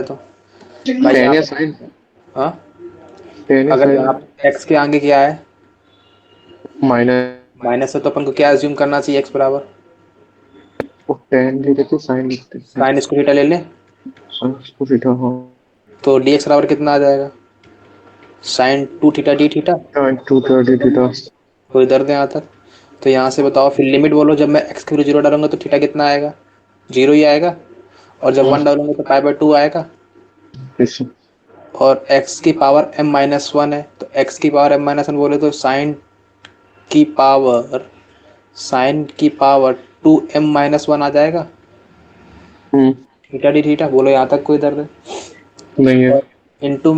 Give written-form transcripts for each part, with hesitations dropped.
तो भाई टेन यहाँ या पे साइन हाँ, टेन या अगर यहाँ साइन पे एक्स के आगे क्या है माइनस माइनस है, तो अपन को क्या एज्यूम करना चाहिए एक्स बराबर टेन ले लेते साइन लिखते हैं साइन स्क्वायर थीटा ले लें, साइन को सीधा हाँ तो डी एक्स बराबर कितना आ जाएगा, sign to theta D theta. Sign to thirty theta कोई दर्द है यहाँ तक? तो यहाँ से बताओ फिर लिमिट बोलो, जब मैं एक्स की जीरो डालूंगा तो थीटा कितना आएगा, जीरो ही आएगा। और जब वन डालूंगा तो पाई बाय टू आएगा। इस और x की पावर m माइनस वन है, तो x की पावर m माइनस वन बोले तो की पावर साइन की power two M minus one आ जाएगा। हम्म थीटा डी थीटा बोलो, यहाँ तक कोई दर्द है? नहीं है और इंटू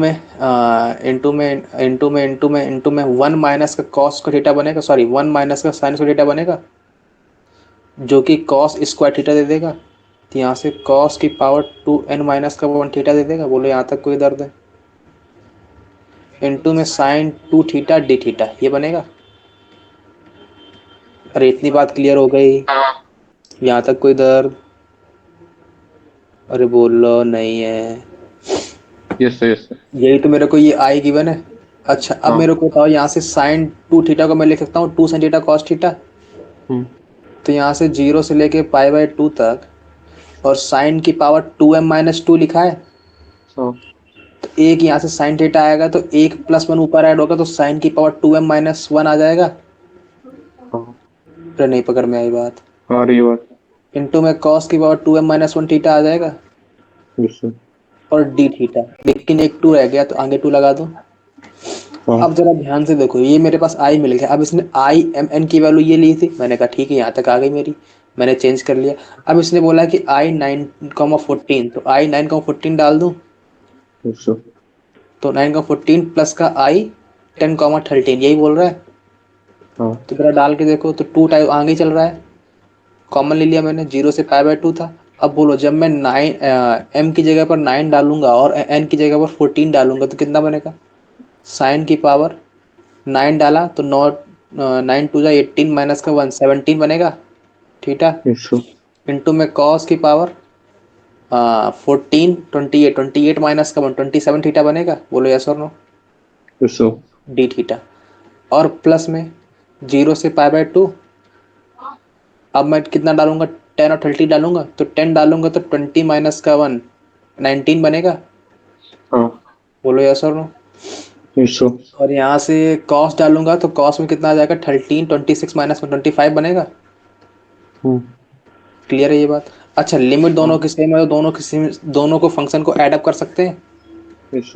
में वन माइनस का कॉस का थीटा बनेगा, सॉरी वन माइनस का साइन का थीटा बनेगा, जो कि कॉस स्क्वायर थीटा दे देगा। तो यहाँ से कॉस की पावर टू एन माइनस का वन थीटा दे देगा। बोलो यहाँ तक कोई दर्द है? इंटू में sign to theta D theta ये बनेगा। अरे इतनी बात क्लियर हो गई, यहाँ तक कोई दर्द? अरे बोलो नहीं है। यस यस यही तो मेरे को ये आई गिवन है। अच्छा अब हाँ मेरे को बताओ, यहाँ से साइन टू थीटा को मैं लिख सकता हूँ two sine theta cos theta. Hmm तो यहाँ से जीरो से लेके पाई बाय टू तक, और साइन की power two M minus two लिखा है। हाँ तो एक यहाँ से साइन थीटा आएगा, तो एक प्लस वन ऊपर ऐड होगा, तो साइन की power two M minus one आ जाएगा। हाँ अरे नहीं पकड़ में आई बात। आ रही बात इंटू में कॉस की power two M minus one theta आ जाएगा, यस और डी थीटा, लेकिन एक टू रह गया तो आगे टू लगा दो। हाँ अब जरा ध्यान से देखो, ये मेरे पास आई मिल गया। अब इसने आई एम एन की वैल्यू ये ली थी, मैंने कहा ठीक है यहाँ तक आ गई मेरी, मैंने चेंज कर लिया। अब इसने बोला कि आई नाइन कॉमा फोर्टीन, तो आई नाइन कॉमा फोर्टीन डाल दूँ, यस तो नाइन कॉमा फोर्टीन प्लस का आई टेन कॉमा थर्टीन, यही बोल रहा है। हाँ तो जरा डाल के देखो, तो टू टाइप आगे चल रहा है, कॉमन ले लिया मैंने, जीरो से पाई बाय टू था। अब बोलो जब मैं नाइन एम की जगह पर नाइन डालूंगा और एन की जगह पर फोर्टीन डालूंगा तो कितना बनेगा, साइन की पावर नाइन डाला तो नॉट नाइन टू जा एट्टीन माइनस का वन सेवनटीन बनेगा थीटा। यस इंटू में कॉस की power fourteen twenty eight minus का वन ट्वेंटी सेवन थीटा बनेगा। बोलो यस और नो, यस डी थीटा। और प्लस में जीरो से पाई बाय टू, अब मैं कितना डालूंगा, टेन और थर्टी डालूंगा, तो टेन डालूंगा तो ट्वेंटी माइनस का वन नाइनटीन बनेगा। हाँ बोलो यस और नो। यस और यहाँ से कॉस डालूंगा तो कॉस में कितना आ जाएगा, थर्टीन ट्वेंटी सिक्स माइनस में ट्वेंटी फाइव बनेगा। हम्म क्लियर है ये बात? अच्छा लिमिट दोनों हाँ की सेम है तो दोनों को फंक्शन को ऐड अप कर सकते हैं। यस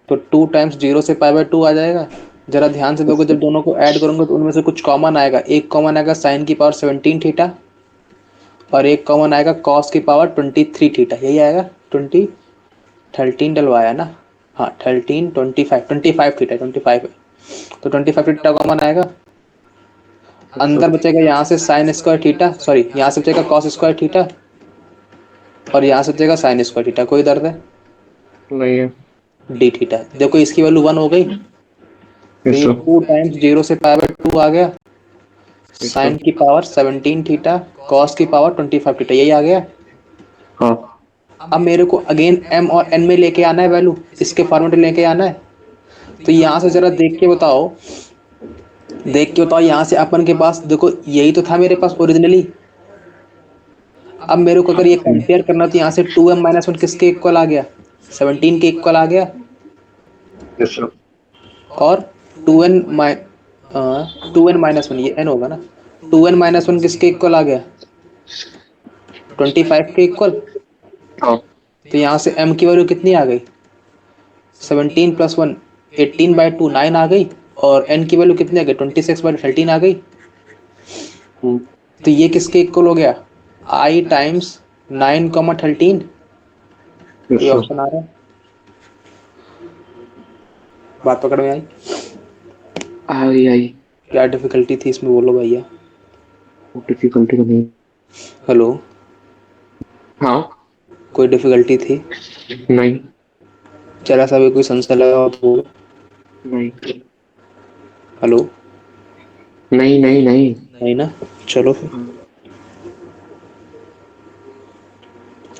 तो टू टाइम्स जीरो से पाई बाय टू आ जाएगा। जरा ध्यान से देखो, यस जब दोनों को ऐड करूंगा तो उनमें से कुछ कॉमन आएगा। एक कॉमन आएगा साइन की पावर सेवनटीन थीटा, और एक कॉमन आएगा कॉस की पावर ट्वेंटी थ्री थीटा, यही आएगा। ट्वेंटी थर्टीन डलवाया ना, हाँ thirteen twenty five theta, twenty five है तो ट्वेंटी फाइव थीटा कॉमन आएगा। अंदर बचेगा यहाँ से साइन स्क्वायर थीटा, सॉरी यहाँ से बचेगा कॉस स्क्वायर थीटा, और यहाँ से बचेगा साइन स्क्वायर थीटा। कोई दर्द है? नहीं है डी थीटा देखो, इसकी वैल्यू वन हो गई, तो यस ये टू टाइम्स जीरो से पावर टू आ गया, यस साइन की पावर सेवनटीन थीटा, कॉस की पावर ट्वेंटी फाइव थीटा, यही आ गया। हाँ अब मेरे को अगेन एम और एन में लेके आना है वैल्यू, इसके फॉर्मेट में लेके आना है। तो यहाँ से जरा देख के बताओ यहाँ से अपन के पास देखो, यही तो था मेरे पास ओरिजिनली। अब मेरे को अगर ये कंपेयर करना, तो यहाँ से टू एम माइनस वन किसके इक्वल आ गया, सेवनटीन के इक्वल आ गया। यस और two n two n minus one, ये एन होगा ना, टू एन माइनस वन किसके इक्वल आ गया, ट्वेंटी फाइव के इक्वल। हाँ तो यहाँ से m की वैल्यू कितनी आ गई, seventeen plus one eighteen by two nine आ गई, और n की वैल्यू कितनी आ गई, ट्वेंटी सिक्स बाई थर्टीन आ गई। हम्म तो ये किसके इक्वल हो गया, i times nine comma thirteen. कोई यस ऑप्शन आ रहा है? बात पकड़ में आई? आई आई क्या डिफिकल्टी थी इसमें बोलो भैया। डिफिकल्टी नहीं हेलो, हाँ कोई डिफिकल्टी थी? नहीं चला सा भी कोई संशय लगा हो तो बोलो। नहीं हेलो, नहीं नहीं नहीं नहीं ना, चलो फिर हाँ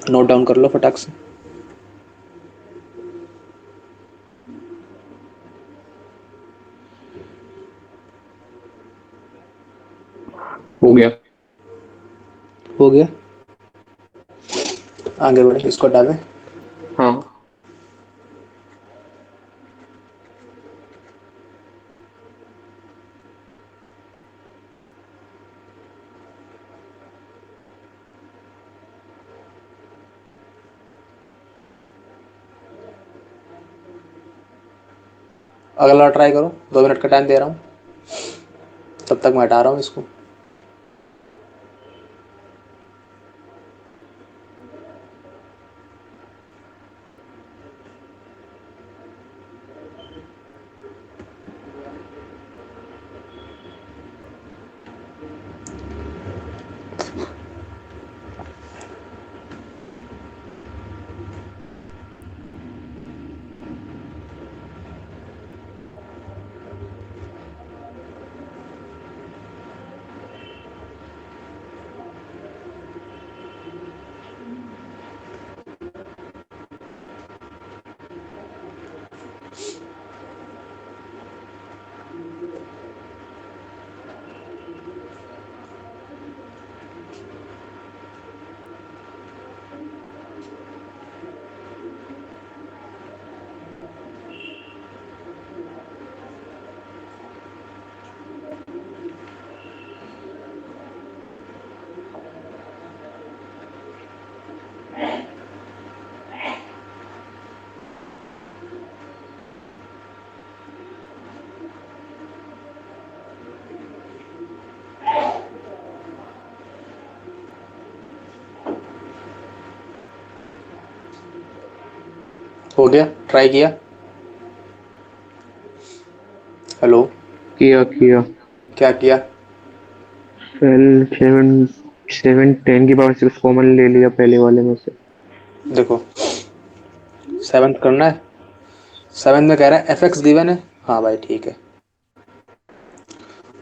नोट डाउन कर लो फटाक से। हो गया। हो गया, आगे बढ़े, इसको डालें। हाँ। अगला ट्राई करो, 2 मिनट का टाइम दे रहा हूँ, तब तक मैं हटा रहा हूँ इसको। हो गया, ट्राई किया। हेलो, किया किया। क्या किया? पहले 7 10 की पावर 6 कॉमन ले लिया पहले वाले में से। देखो, 7 करना है, 7 में कह रहा है एफ एक्स गिवन है, हाँ भाई ठीक है,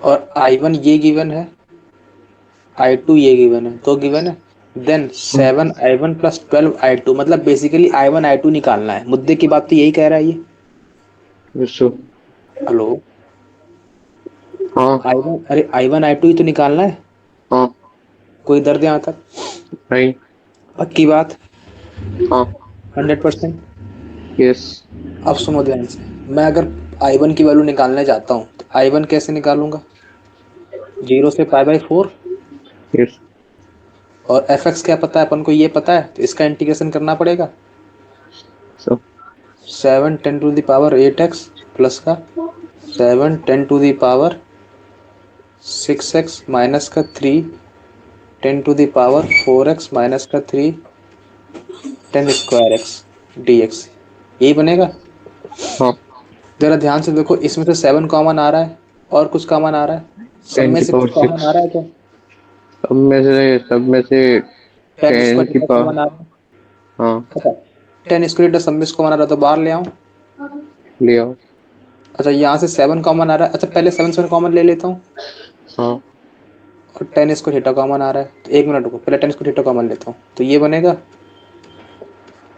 और I1 ये गिवन है, I2 ये गिवन है, तो गिवन है, देन 7 I1 प्लस 12 I2, मतलब बेसिकली I1 I2 निकालना है, मुद्दे की बात तो यही कह रहा है ये। यस। हेलो, हाँ। I1, अरे I1 I2 ही तो निकालना है, हाँ। कोई दर्द यहाँ तक? नहीं। पक्की बात, हाँ। 100%। यस। अब सुनो ध्यान से, मैं अगर I1 की वैल्यू निकालने जाता हूँ तो I1 कैसे निकालूंगा? 0 से π/4, यस। और एफ एक्स क्या पता है अपन को, ये पता है, तो इसका इंटीग्रेशन करना पड़ेगा। सब। 7 10 to the power 8x plus का 7 10 to the power 6x minus का 3 10 to the power 4x minus का 3 10 स्क्वायर x dx, यही बनेगा। हाँ। जरा ध्यान से देखो, इसमें से 7 कॉमन आ रहा है और कुछ कॉमन आ रहा है, सब टेन में की से कुछ पावर कॉमन सिक्स आ रहा है क्या? सब में से 10 टेन स्क्वायर की थीटा पावर। कॉमन आ रहा है, हाँ। पता, 10 स्क्वायर सब में से कॉमन आ रहा है, तो बाहर ले आऊं। ले आओ। अच्छा, यहाँ से 7 कॉमन आ रहा है, अच्छा पहले 7 कॉमन ले लेता हूँ, हाँ। और 10 स्क्वायर थीटा कॉमन आ रहा है, तो 1 मिनट रुको, पहले 10 स्क्वायर थीटा कॉमन लेता हूँ, तो ये बनेगा,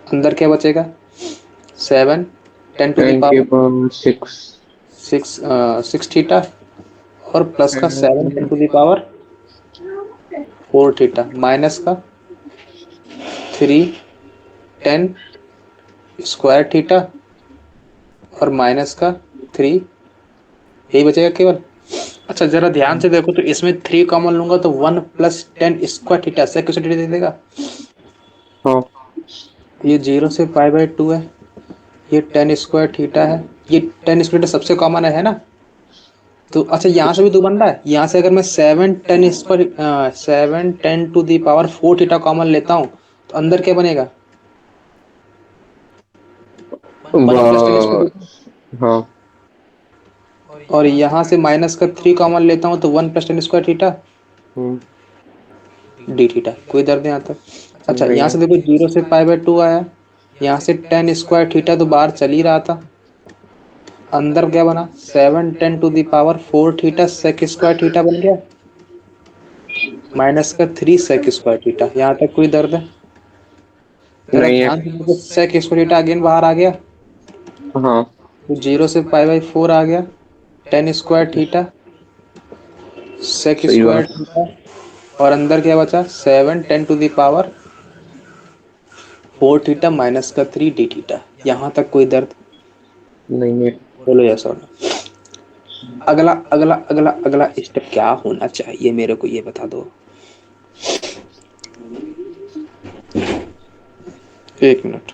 अंदर क्या बचेगा, 7 10 to the power 10 की पावर 6। 6 और प्लस का 7 10 to the power 4 माइनस का 3 10 स्क्वायर और माइनस का 3, यही बचेगा केवल। अच्छा जरा ध्यान से देखो, तो इसमें 3 कॉमन लूंगा तो 1 + 10 स्क्वायर से किस दे देगा, हाँ। ये 0 से π/2 है, ये 10 स्क्वायर है, ये 10 स्क्वायर सबसे कॉमन है ना, तो अच्छा यहाँ से भी तो बन रहा है, यहाँ से अगर मैं 7 10 to the power 4 कॉमन लेता हूँ तो अंदर क्या बनेगा, 1 + 10 स्क्वायर, बस। हाँ। और यहाँ से माइनस का 3 कॉमन लेता हूँ तो 1 + 10 स्क्वायर हम्म, डी थीटा, कोई दर्द यहाँ तक? अच्छा नहीं यहाँ है। से देखो 0 से π/2 आया, यहाँ से 10 स्क्वायर तो बाहर चल ही रहा था, अंदर क्या बना, 7 10 to the power 4 sec square बन गया, माइनस का 3 sec स्क्वायर, यहाँ तक कोई दर्द है? जरा नहीं है। ध्यान से देखो, sec स्क्वायर अगेन बाहर आ गया, हाँ। तो 0 से π/4 आ गया, 10 स्क्वायर सेक सही स्क्वायर बात। थीटा, और अंदर क्या बचा 7 10 to the power 4 theta minus का 3 डी थीटा। यहाँ तक कोई दर्द? नहीं है। बोलो यस और नो। अगला अगला अगला अगला स्टेप क्या होना चाहिए मेरे को ये बता दो। 1 मिनट।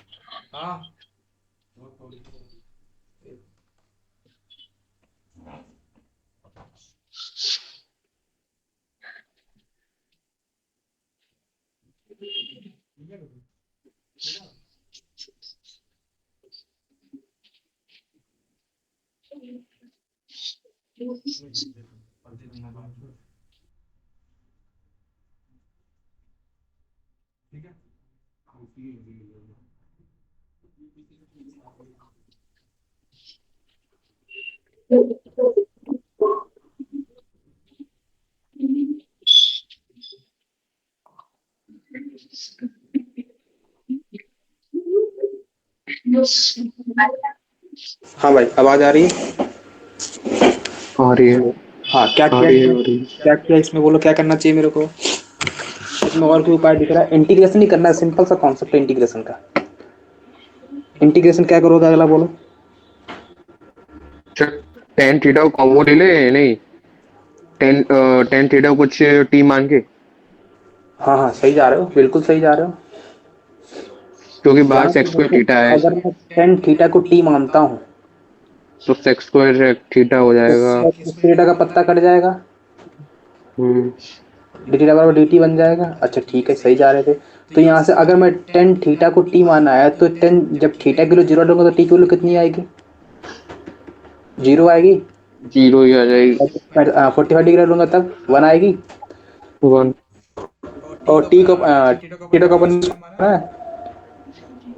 हाँ भाई आवाज आ रही है? आ रही है, हाँ क्या आ किया रही है, इसमें? आ रही है। क्या किया इसमें बोलो, क्या करना चाहिए मेरे को? इसमें और कोई उपाय दिख रहा है? इंटीग्रेशन ही करना है, सिंपल सा कॉन्सेप्ट है इंटीग्रेशन का। इंटीग्रेशन क्या करोगे अगला बोलो। अच्छा, टेन थीटा को कॉमो ले ले, नहीं टेन टेन थीटा को कुछ टी मान के, हाँ हाँ सही जा रहे हो, बिल्कुल सही जा रहे हो। क्योंकि बाहर यहाँ से सेक्स स्क्वायर देखो, थीटा है, अगर मैं टेन थीटा को टी मानता हूँ तो सेक्स स्क्वायर थीटा हो तो जाएगा। थीटा का पत्ता कट जाएगा, हम्म। डी थीटा बराबर डी टी बन जाएगा। अच्छा ठीक है, सही जा रहे थे। तो यहाँ से अगर मैं टेन थीटा को टी माना है तो टेन जब थीटा की वैल्यू जीरो डालूंगा तो टी की वैल्यू कितनी आएगी? जीरो आएगी। जीरो ही आ जाएगी। 45 डिग्री डालूंगा तब 1 आएगी। वन। और टी को थीटा को अपन माना है,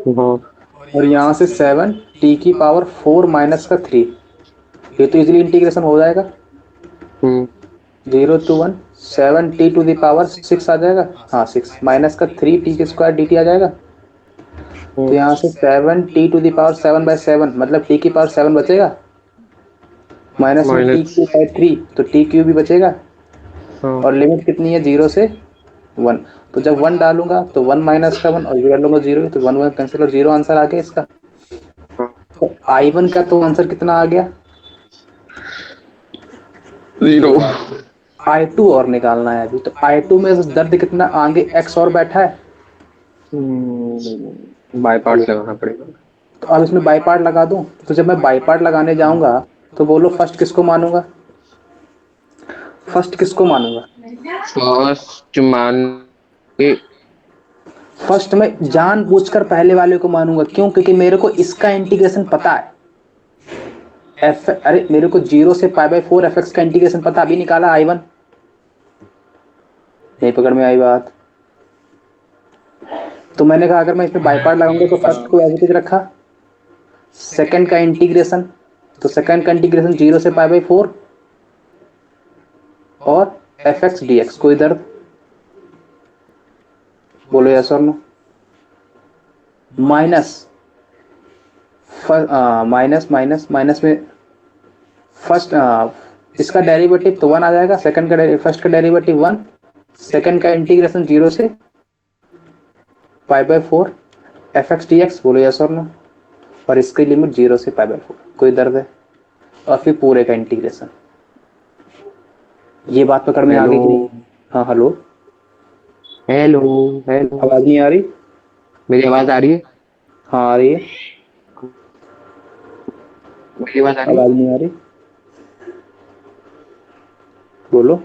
हाँ। और यहाँ से 7 टी की पावर 4 माइनस का 3। ये तो इजीली इंटीग्रेशन हो जाएगा। Hmm. 0 to 1 7 t to the power 6 आ जाएगा। हाँ 6 माइनस का 3 टी के स्क्वायर डी टी आ जाएगा। तो यहाँ से 7 टी टू द पावर 7/7 मतलब टी की पावर 7 बचेगा, माइनस में टी माइनस। क्यू बाई 3 तो टी क्यू भी बचेगा। हाँ। और लिमिट कितनी है 0 से 1। तो जब 1 डालूंगा तो 1 माइनस का 1 और जीरो डालूंगा 0, तो 1 1 कैंसिल और 0 आंसर आ गया इसका। हाँ। तो I1 का तो आंसर कितना आ गया? जीरो। ये बात। I2 और निकालना है अभी, तो I2 में दर्द कितना आगे x और बैठा है। बाय पार्ट्स लगाना पड़ेगा। तो अब इसमें बाई पार्ट लगा दूं। तो जब मैं बाई पार्ट लगाने जाऊंगा तो बोलो फर्स्ट किसको मानूंगा? फर्स्ट किसको मानूंगा? फर्स्ट मान के। फर्स्ट में जानबूझकर पहले वाले को मानूंगा, क्यों? क्योंकि मेरे को इसका इंटीग्रेशन पता है। एफ अरे मेरे को 0 से π/4 एफ एक्स का इंटीग्रेशन पता, अभी निकाला I1। नहीं पकड़ में आई बात। तो मैंने कहा अगर मैं इसमें बाई पार्ट लगाऊंगा तो फर्स्ट को एज इट इज रखा, सेकंड का इंटीग्रेशन, तो सेकंड का इंटीग्रेशन 0 से π/4 और एफ एक्स डी एक्स। कोई दर्द? बोलो यस और no. Minus minus minus minus में फर्स्ट इसका डेरिवेटिव तो 1 आ जाएगा, सेकंड का फर्स्ट का डेरिवेटिव 1, सेकंड का इंटीग्रेशन 0 से π/4 एफ एक्स डी एक्स। बोलो यस और नो। और इसकी लिमिट 0 से π/4। कोई दर्द है? और फिर पूरे का इंटीग्रेशन। ये बात पकड़ में आ हेलो, गई कि नहीं? हाँ हेलो। Hello, hello. आवाज नहीं आ रही? मेरी आवाज आ रही है? हाँ आ रही है। मेरी आवाज आ रही आवाज है? नहीं आ रही? बोलो।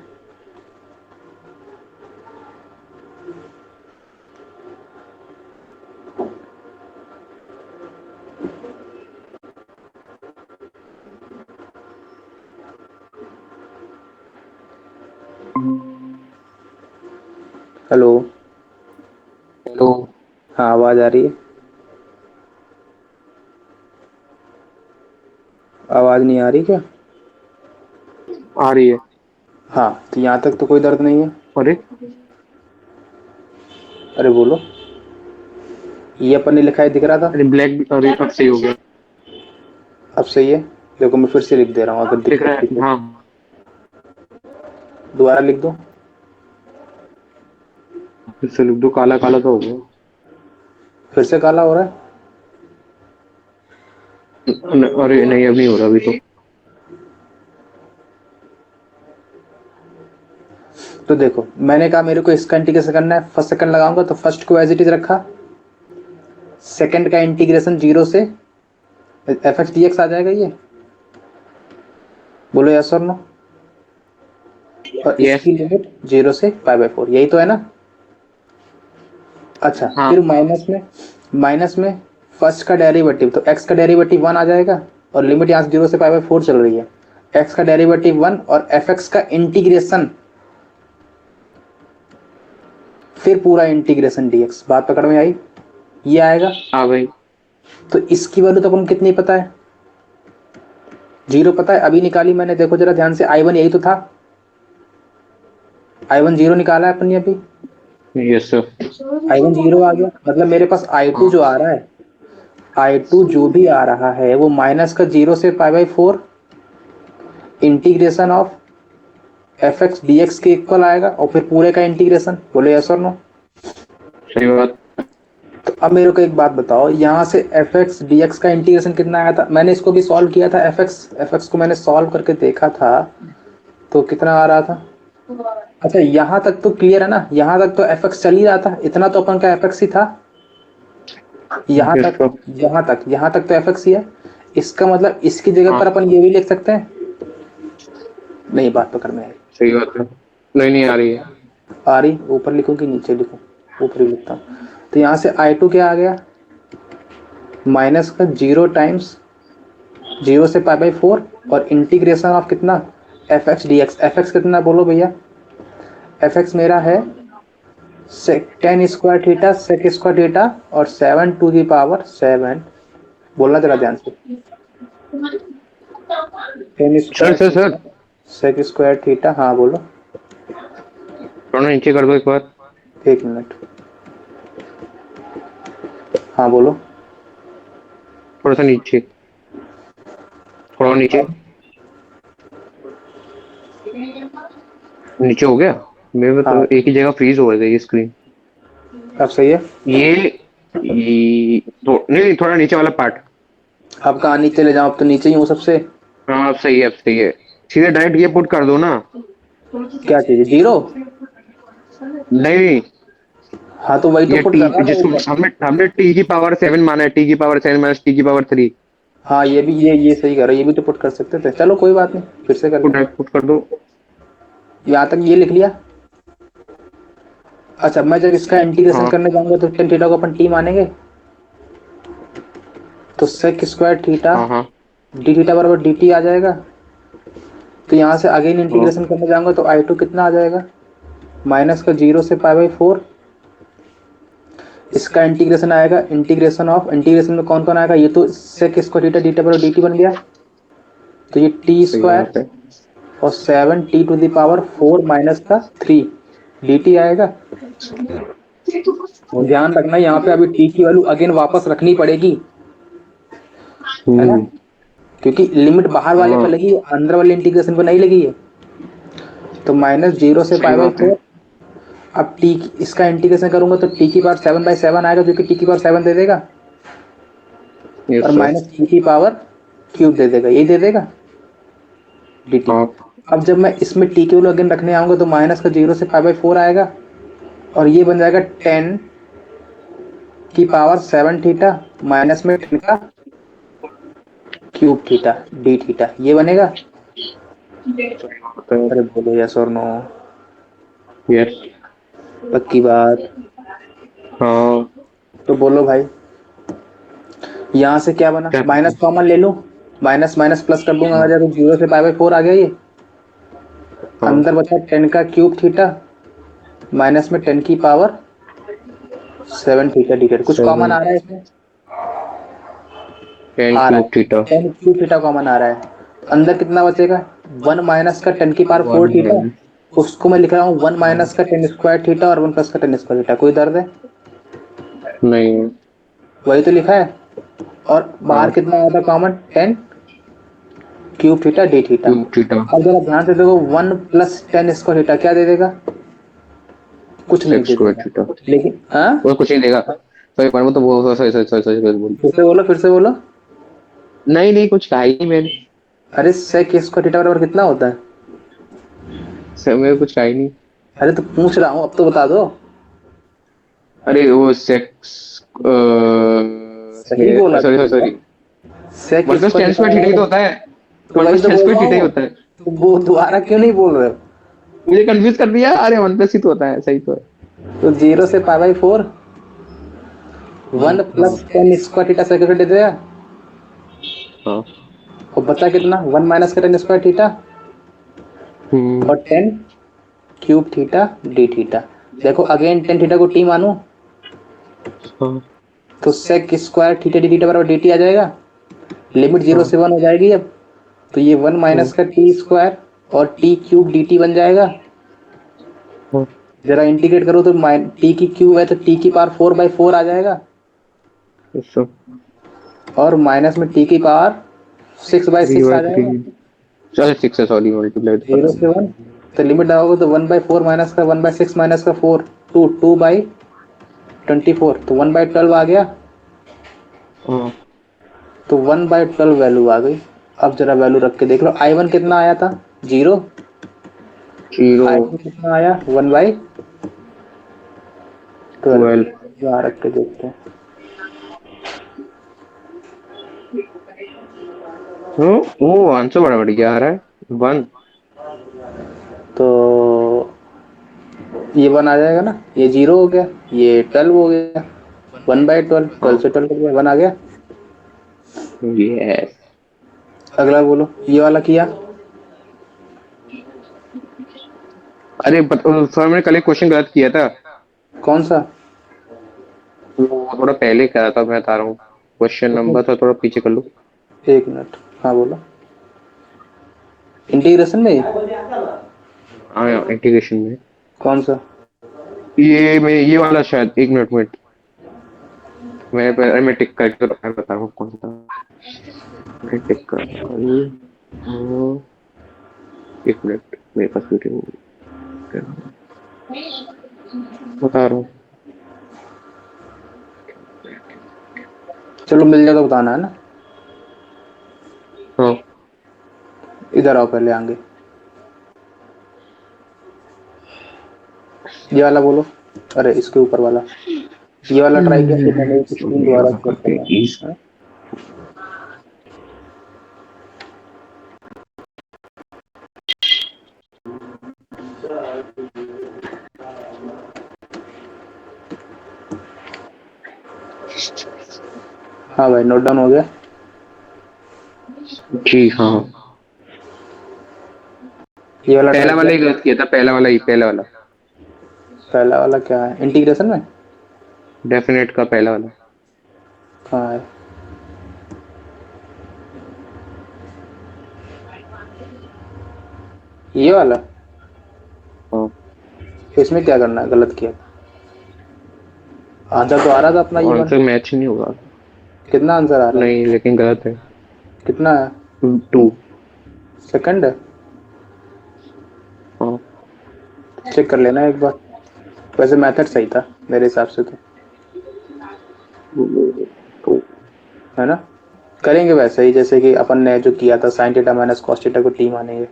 हेलो। हेलो। हाँ आवाज आ रही है? आवाज नहीं आ रही क्या? आ रही है। हाँ तो यहाँ तक तो कोई दर्द नहीं है। अरे, अरे बोलो। ये अपन ने लिखा है दिख रहा था? अरे ब्लैक, अरे अब सही हो गया। अब सही है। देखो मैं फिर से लिख दे रहा हूँ अगर दिख दिक्कत रहा थी है, तो। हाँ। दोबारा लिख दो। फिर से लिख दो, काला काला तो हो गया। फिर से काला हो रहा है। अरे नहीं, अब नहीं हो रहा अभी तो। तो देखो मैंने कहा मेरे को इसका इंटीग्रेशन करना है, फर्स्ट सेकंड लगाऊंगा तो फर्स्ट को एज इट इज रखा, सेकंड का इंटीग्रेशन जीरो से एफ एक्स डी एक्स आ जाएगा ये, बोलो यस और नो। और यस। इसकी लिमिट जीरो से पाई बाय फोर, यही तो है ना। अच्छा हाँ फिर माइनस में फर्स्ट का डेरिवेटिव, तो एक्स का डेरिवेटिव वन आ जाएगा और लिमिट यहाँ से जीरो से पाई बाय फोर चल रही है, एक्स का डेरिवेटिव वन और एफ एक्स का इंटीग्रेशन, फिर पूरा इंटीग्रेशन डीएक्स। बात पकड़ में आई, ये आएगा। हाँ भाई। तो इसकी वैल्यू तो अपन कितनी पता है, जीरो पता है, अभी निकाली मैंने, देखो जरा ध्यान से, आई वन यही तो था, आई वन जीरो निकाला है अपन ने अभी, yes sir. I one zero आ गया, मतलब मेरे पास आई टू जो आ रहा है, आई टू जो भी आ रहा है वो माइनस का जीरो से pi by four integration of F x D x के इक्वल आएगा और फिर पूरे का इंटीग्रेशन, बोले यस और नो। सही बात। तो अब मेरे को एक बात बताओ, यहाँ से एफ एक्स डी एक्स का इंटीग्रेशन कितना आया था, मैंने इसको भी सॉल्व किया था, एफ एक्स को मैंने सॉल्व करके देखा था, तो कितना आ रहा था। अच्छा यहाँ तक तो क्लियर है ना, यहाँ तक तो एफ एक्स चल ही रहा था, इतना तो अपन का एफ एक्स ही था, यहाँ यस तक सर। यहाँ तक तो एफ एक्स ही है। इसका मतलब इसकी जगह हाँ पर अपन ये भी लिख सकते हैं, नहीं बात तो करने है, सही बात है। नहीं नहीं आ रही है। आ रही, ऊपर लिखूं कि नीचे लिखूं, ऊपर ही लिखता हूँ। तो यहाँ से आई टू क्या आ गया, माइनस का जीरो टाइम्स जीरो से पाई बाई फोर और इंटीग्रेशन ऑफ कितना, F x D X, F X कितना बोलो भैया, एफ एक्स मेरा है ten square theta sec square theta और seven to the power seven, बोलना जरा ध्यान से, ten sir square sir theta sir, sec square theta, हाँ बोलो। थोड़ा नीचे कर दो एक बार। एक मिनट, हाँ बोलो। थोड़ा सा नीचे, थोड़ा नीचे। अब नीचे हो गया। मेरे में तो हाँ, एक ही जगह फ्रीज हो गई स्क्रीन। अब सही है। नहीं, थोड़ा नीचे वाला पार्ट। अब कहाँ नीचे ले जाऊँ, अब तो नीचे ही हूँ सबसे। हाँ अब सही है, अब सही है। सीधे डायरेक्ट ये पुट कर दो ना। क्या चीज जीरो, नहीं, हाँ तो वही तो ये पुट टी, कर रहा हूँ जिसको ऊपर। हमने हमने टी की पावर सेवन माना है, टी की पावर सेवन माइनस टी की पावर थ्री। हाँ ये भी, ये सही कर रहा है, ये भी तो पुट कर सकते थे, चलो कोई बात नहीं, फिर से को करते हैं। डायरेक्ट पुट कर दो। यहाँ तक ये लिख लिया। अच्छा मैं जब इसका इंटीग्रेशन हाँ करने जाऊंगा तो टेन थीटा को अपन टी मानेंगे, तो सेक स्क्वायर थीटा हाँ हाँ डी थीटा बराबर डी टी आ जाएगा। तो यहाँ से अगेन हाँ। इंटीग्रेशन करने जाऊंगा तो आई टू कितना आ जाएगा, माइनस का जीरो से पाई बाई फोर, इसका इंटीग्रेशन आएगा, इंटीग्रेशन ऑफ, इंटीग्रेशन में कौन कौन आएगा, ये तो sec square theta d t बराबर डी टी बन गया, तो ये टी सही स्क्वायर बात है। और seven t to the power four minus का थ्री डी टी आएगा। ध्यान रखना यहाँ पे अभी टी की वैल्यू अगेन वापस रखनी पड़ेगी, है ना, क्योंकि लिमिट बाहर वाले पे हाँ लगी है, अंदर वाले इंटीग्रेशन पे नहीं लगी है। तो माइनस जीरो से सही पाई बाई बात है। फोर, अब टी इसका इंटीग्रेशन करूंगा तो टी की पावर सेवन बाई सेवन आएगा, जो कि टी की पावर सेवन दे देगा, और यस सर। माइनस टी की पावर क्यूब दे देगा, यही दे देगा डी टी। हाँ अब जब मैं इसमें टी की वैल्यू अगेन रखने आऊंगा तो माइनस का जीरो से पाई बाई फोर आएगा और ये बन जाएगा टेन की पावर सेवन थीटा माइनस में टेन का क्यूब थीटा डी थीटा, ये बनेगा। अरे बोलो यस और नो, यस। पक्की बात। हाँ तो बोलो भाई, यहाँ से क्या बना, क्या। माइनस कॉमन ले लूं, माइनस माइनस प्लस कर दूंगा, अगर जीरो से पाई बाई फोर आ गया ये, हाँ अंदर बचा टेन का क्यूब थीटा माइनस में टेन की power seven theta D theta, कुछ कॉमन सेवन आ रहा है इसमें, टेन आ रहा क्यूब है, theta. Ten cube theta common आ रहा है, तो अंदर कितना बचेगा, वन माइनस का टेन की पावर फोर थीटा, वन। उसको मैं लिख रहा हूँ वन माइनस का टेन स्क्वायर थीटा और वन प्लस का टेन स्क्वायर थीटा, कोई दर्द है, नहीं। वही तो लिखा है। और बाहर हाँ कितना आया था common, ten cube theta D theta. Cube theta अब जरा ध्यान से देखो, 1 प्लस टेन स्क्वायर थीटा क्या दे देगा? कुछ नहीं सेक्स दे स्क्वायर देगा। थीटा लेकिन हाँ, वो कुछ नहीं देगा। सॉरी पर वो तो वो सॉरी सॉरी सॉरी सॉरी बोल। फिर से बोलो, फिर से बोलो। नहीं नहीं कुछ कहा ही नहीं मैंने। अरे सेक स्क्वायर थीटा बराबर कितना होता है? सर मेरे कुछ कहा ही नहीं। अरे तो पूछ रहा हूँ, अब तो बता दो। अरे वो सेक्स सही बोला सॉरी तो सॉरी भैया, sorry sec one plus square tan theta square theta ही तो बराबर। होता है। तो वन वही प्लस तो टेन बोल स्क्वायर रहा थीटा ही हूँ, होता है। तो वो दोबारा क्यों नहीं बोल रहे हो? मुझे कंफ्यूज कर दिया। अरे वन प्लस ही तो होता है सही तो है। तो 0 से पाई बाई 4, 1 हाँ plus tan square theta sec दे देगा। हाँ। और बचा कितना? 1 माइनस का टेन स्क्वायर थीटा हम्म। और 10 क्यूब थीटा डी थीटा। देखो अगेन टेन थीटा को टी मानू हाँ तो sec square theta D theta बराबर डी टी आ जाएगा। लिमिट 0 हाँ से 1 हो जाएगी अब। तो ये 1 हाँ माइनस का टी स्क्वायर और टी क्यूब डी टी बन जाएगा। हाँ। जरा इंटीग्रेट करो तो टी की क्यूब है तो टी की पावर 4/4 आ जाएगा। अच्छा और माइनस में टी की पावर 3 6/6 बाय आ 3। जाएगा। अच्छा 6 है सॉरी मल्टीप्लाई तो कर 0 से 1, तो लिमिट लगाओगे तो 1/4 माइनस का 1/6 माइनस का 4, 2/24, तो 1/12 आ गया। हाँ तो 1/12 वैल्यू आ गई। अब जरा वैल्यू रख के देख लो, I1 कितना आया था? 0। 0 I2 कितना आया? 1/12। 12। यहाँ रख के देखते हैं। वो आंसर बड़ा बढ़िया आ रहा है 1। तो ये 1 आ जाएगा ना, ये 0 हो गया, ये 12 हो गया। 1/12, 12 हाँ से 12 हो गया, 1 आ गया। यस। अगला बोलो, ये वाला किया। अरे सर मैंने कल एक क्वेश्चन गलत किया था। कौन सा? वो थोड़ा पहले करा था मैं बता रहा हूँ। क्वेश्चन नंबर था थोड़ा पीछे कर लो। एक मिनट, हाँ बोलो। इंटीग्रेशन में हाँ इंटीग्रेशन में। कौन सा? ये वाला शायद 1 मिनट मैं टिक करके तो मैं बता रहा हूँ कौन सा। मैं टिक कर कल। हाँ, 1 मिनट मेरे पास वीडियो बता रहा हूँ। चलो मिल जाए तो बताना है ना। हाँ इधर आओ पहले आगे, ये वाला बोलो। अरे इसके ऊपर वाला, ये वाला ट्राई किया फिर मैंने स्क्रीन ये दोबारा वाला शेयर करते करना हैं इस। है, हाँ? हाँ भाई, नोट डाउन हो गया। जी हाँ। ये वाला ट्राई पहला किया। वाला ही गलत किया था पहला वाला। पहला वाला क्या है इंटीग्रेशन में? डेफिनेट का पहला वाला। कहाँ है? ये वाला? हाँ तो इसमें क्या करना है? गलत किया। आंसर तो आ रहा था अपना ये वन। आंसर मैच नहीं होगा। कितना आंसर आ रहा है? नहीं लेकिन गलत है। कितना है? 2। सेकंड है? हाँ चेक कर लेना एक बार। वैसे मेथड सही था मेरे हिसाब से तो, तो है ना? करेंगे वैसे ही जैसे कि अपन ने जो किया था, sine theta minus cos theta को टी मानेंगे।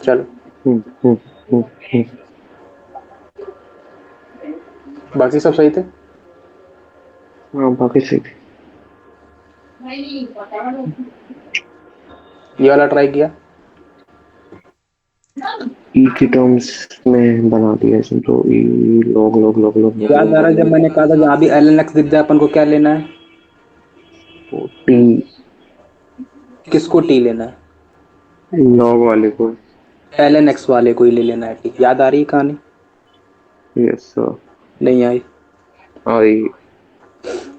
चलो, हम्म, हम्म, हम्म, हम्म। बाकी सब सही थे। हाँ बाकी सही थे। ये वाला ट्राई किया। ई की टर्म्स में बना दिया इसमें तो ई लॉग लॉग लॉग लॉग याद आ रहा है जब मैंने कहा था जहाँ भी एल एन एक्स दिख जाए अपन को क्या लेना है? टी किसको टी लेना है? लॉग वाले को। एल एन एक्स वाले को ही ले लेना है टी। याद आ रही है कहानी? Yes sir. नहीं आई? और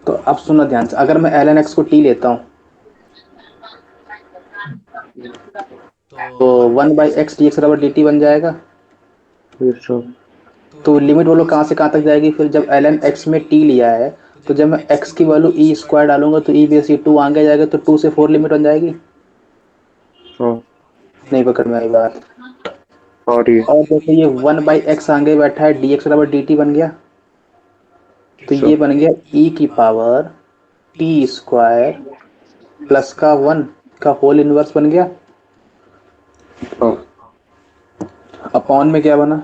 तो अब सुनो ध्यान से, अगर मैं एल एन एक्स को टी लेता हूँ तो 1/x dx बराबर dt बन जाएगा। Yes sir. तो लिमिट बोलो कहाँ से कहाँ तक जाएगी फिर, जब एल एन एक्स में टी लिया है तो जब मैं x की वैल्यू ई स्क्वायर डालूंगा तो ई बेस 2 आगे जाएगा तो 2 से 4 लिमिट बन जाएगी। हाँ नहीं पकड़ में आई बात। और ये और देखो ये 1/x आगे बैठा है, dx बराबर dt बन गया, तो सो ये बन गया e की पावर t स्क्वायर प्लस का 1 का होल इनवर्स बन गया। हाँ अपॉन में क्या बना,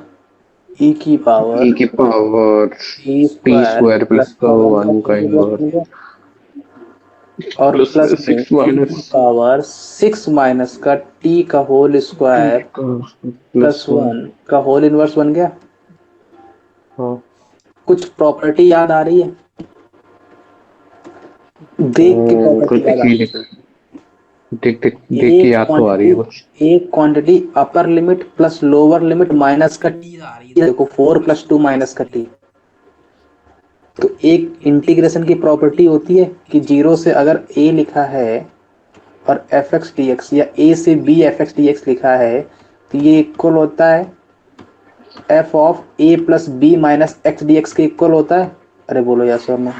e की पावर ई की power t T square square plus plus का का 1 का 1 का होल इनवर्स इनवर्स बन गया। और प्लस प्लस में में 6 e की माइनस पावर 6 माइनस का t का होल टी स्क्वायर का प्लस प्लस 1। 1 का होल इनवर्स बन गया। हाँ कुछ प्रॉपर्टी याद आ रही है, देख के तो प्रॉपर्टी याद आ देखिए रही है। देख देख देख के एक याद तो आ रही क्वांटिटी है कुछ। एक क्वांटिटी अपर limit plus lower limit minus का टी आ रही है, देखो 4 + 2 माइनस का टी। तो एक इंटीग्रेशन की प्रॉपर्टी होती है कि जीरो से अगर a लिखा है और एफ एक्स डी एक्स या a से b f x D x लिखा है तो ये इक्वल होता है f of a plus b minus x D x के इक्वल होता है। अरे बोलो यार सर ने,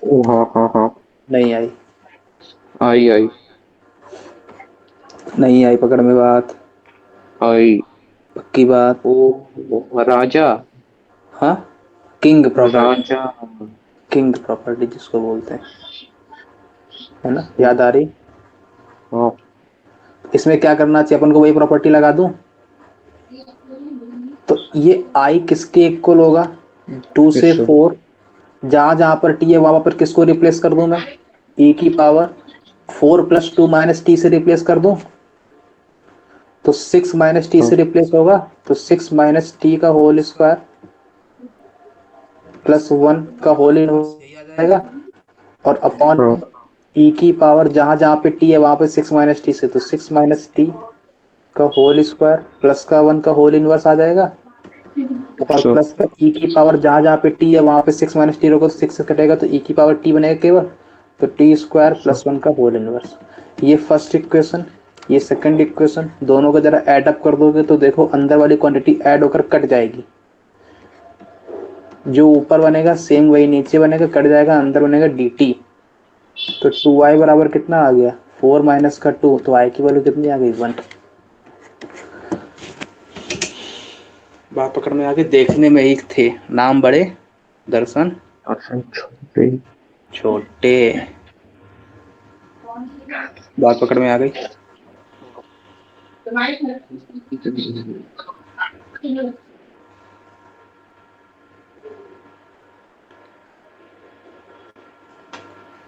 ओ हाँ हाँ हाँ नहीं आई, आई आई नहीं आई पकड़ में बात, आई। पक्की बात। ओ राजा हाँ, किंग प्रॉपर्टी, राजा। किंग प्रॉपर्टी जिसको बोलते हैं, है ना, याद आ रही। हाँ इसमें क्या करना चाहिए अपन को, वही प्रॉपर्टी लगा दूं। तो ये आई किसके इक्वल होगा, 2 से इस 4, जहां जहां पर टी है वहां पर किसको रिप्लेस कर दूं मैं, e की पावर 4 + 2 माइनस टी से रिप्लेस कर दूं, तो 6 माइनस टी से रिप्लेस होगा, तो 6 माइनस टी का होल स्क्वायर प्लस 1 का होल इन हो जाएगा। और अपॉन हाँ e की पावर जहां जहां पे टी है वहां पे 6 माइनस टी से, तो 6 माइनस टी का होल स्क्वायर प्लस का 1 का होल इनवर्स आ जाएगा। और सो प्लस का e की पावर जहां जहां पे t है वहां पे 6 माइनस टी होगा तो 6 से कटेगा तो e की पावर t बनेगा केवल, तो टी स्क्वायर प्लस 1 का होल इनवर्स। ये फर्स्ट इक्वेशन, ये सेकंड इक्वेशन, दोनों को जरा ऐड अप कर दोगे तो देखो अंदर वाली क्वांटिटी ऐड होकर कट जाएगी, जो ऊपर बनेगा सेम वही नीचे बनेगा, कट जाएगा, अंदर बनेगा dt। तो 2i बराबर कितना आ गया, 4 माइनस का 2, तो i की वैल्यू कितनी आ गई, 1। बात पकड़ में आगे, देखने में एक थे, नाम बड़े, दर्शन आसान छोटे। छोटे। बात पकड़ में आ गई।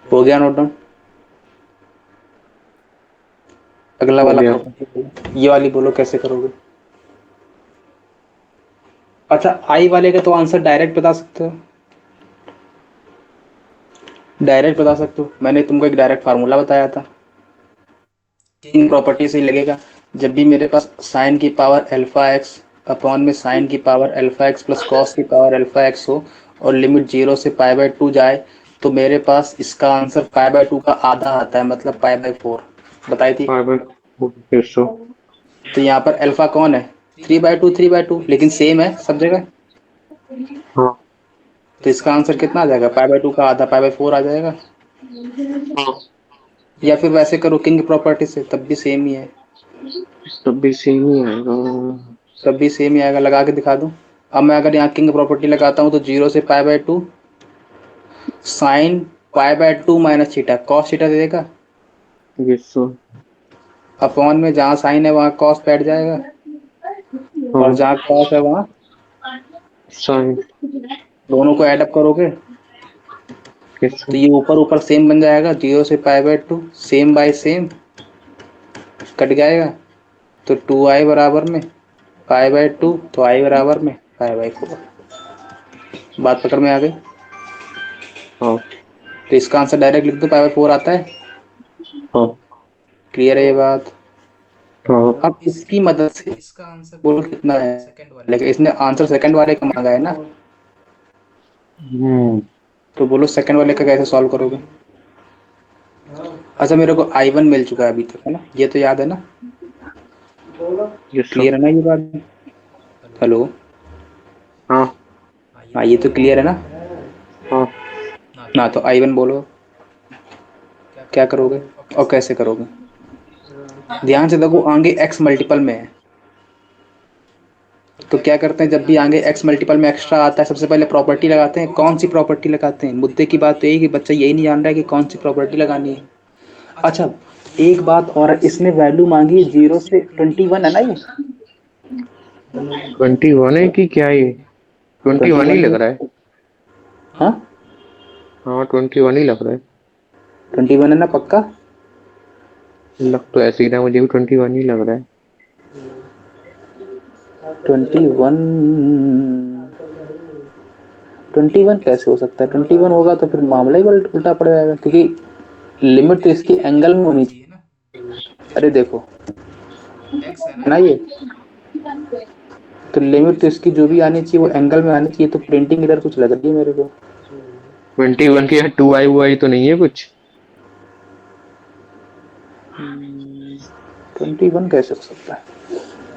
हो गया नोट डाउन। अगला हो वाला गया। प्रॉपर्टी बोलो, ये वाली बोलो कैसे करोगे। अच्छा आई वाले का तो आंसर डायरेक्ट बता सकते हो, डायरेक्ट बता सकते हो, मैंने तुमको एक डायरेक्ट फार्मूला बताया था, इन प्रॉपर्टी से ही लगेगा। जब भी मेरे पास साइन की पावर अल्फा एक्स अपॉन में साइन की power alpha x plus cos की पावर अल्फा एक्स हो और लिमिट 0 से π/2 जाए, तो मेरे पास इसका आंसर π/2 का आधा आता है, मतलब π/4 बताई थी। Bye bye. फिर सो तो यहाँ पर अल्फा कौन है, 3/2 3/2, लेकिन सेम है सब जगह, हाँ तो इसका आंसर कितना आ जाएगा, π/2 का आधा π/4 आ जाएगा। हाँ या फिर वैसे करो किंग प्रॉपर्टी से, तब भी सेम ही है, तब भी सेम ही आएगा। तब भी सेम ही आएगा, लगा के दिखा दूं। अब मैं अगर यहाँ किंग प्रॉपर्टी लगाता हूँ तो 0 से π/2 sine π/2 minus theta cos theta दे देगा, ये सो अपॉन में जहाँ साइन है वहाँ कॉस बैठ जाएगा और हाँ जहाँ कॉस है वहाँ, साइन दोनों को ऐड अप करोगे कैसे। तो ये ऊपर ऊपर सेम बन जाएगा, 0 से π/2 सेम बाय सेम कट जाएगा, तो 2i बराबर में π/2, तो i बराबर में π/4। बात पकड़ में आ गई। हाँ तो इसका आंसर डायरेक्ट लिख दो, π/4 आता है। हाँ क्लियर है ये बात। हाँ अब इसकी मदद से इसका आंसर बोलो कितना है सेकंड वाले, लेकिन इसने आंसर सेकंड वाले का मांगा है ना, हम्म तो बोलो सेकंड वाले का कैसे सॉल्व करोगे। अच्छा मेरे को i1 मिल चुका है अभी तक, है ना, ये तो याद है ना, ये सो क्लियर है ना ये बात। हेलो, हाँ हाँ ये तो क्लियर है ना। हाँ ना तो I1 बोलो, क्या करोगे और कैसे करोगे? ध्यान से देखो, आगे x मल्टीपल में है, तो क्या करते हैं जब भी आगे x मल्टीपल में एक्स्ट्रा आता है सबसे पहले प्रॉपर्टी लगाते हैं। कौन सी प्रॉपर्टी लगाते हैं? मुद्दे की बात तो यही कि बच्चा यही नहीं जान रहा है कि कौन सी प्रॉपर्टी लगानी है। अच्छा, एक बात और, इसने वैल्यू मांगी 0 से 21 है ना ये? 21 है कि क्या ये? 21 ही 21 लग है। रहा है। हाँ, हाँ 21 ही लग रहा है। 21 है ना पक्का? लग तो ऐसे ही रहा है, मुझे भी 21 ही लग रहा है। 21, 21 कैसे हो सकता है? 21 होगा तो फिर मामला ही उल्टा पड़ जाएगा, क्योंकि लिमिट तो इसकी एंगल में होनी चाहिए ना। अरे देखो, x है ना ये, तो लिमिट तो इसकी जो भी आनी चाहिए वो एंगल में आनी चाहिए। तो प्रिंटिंग इधर कुछ लग रही है मेरे को। 21 के यहाँ 2i वो आई तो नहीं है कुछ? 21 कैसे हो सकता है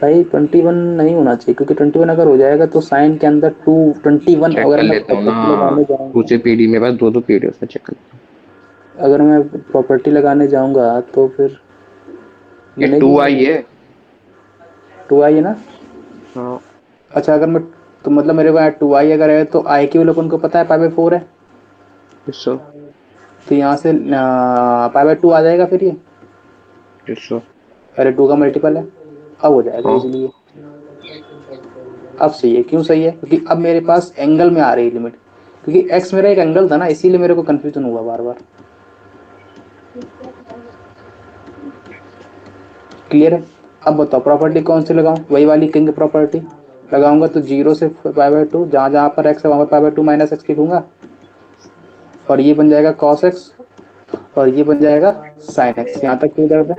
भाई? 21 नहीं होना चाहिए, क्योंकि 21 अगर हो जाएगा तो साइन के अंदर 21 चेक अगर कर मैं लेता हूँ ना। प्रॉपर्टी लगाने जाऊंगा, दूसरे पीडी मेरे पास दो दो पीडी, उसमें चेक कर लेता हूँ। अगर मैं प्रॉपर्टी लगाने जाऊंगा तो फिर ये बनेगी 2i है। 2i है ना? हाँ। अच्छा, अगर मैं, तो मतलब मेरे को 2i अगर है तो i की वैल्यू उनको पता है पाई बाई 4 है, किसो? तो यहाँ से पाई बाई 2 आ जाएगा फिर ये। किसो? अरे 2 का मल्टीपल है, अब हो जाएगा हाँ। इजीली। अब सही है। क्यों सही है? क्योंकि अब मेरे पास एंगल में आ रही है लिमिट, क्योंकि x मेरा एक एंगल था ना, इसीलिए मेरे को कंफ्यूजन हुआ बार बार। क्लियर है? अब बताओ प्रॉपर्टी कौन सी लगाऊं? वही वाली किंग प्रॉपर्टी लगाऊंगा, तो 0 से पाई बाई 2, जहां जहां पर x है वहां पर पाई बाई 2 माइनस एक्स लिखूंगा, और ये बन जाएगा cos x, और ये बन जाएगा sin x। यहाँ तक क्यों दर्द है?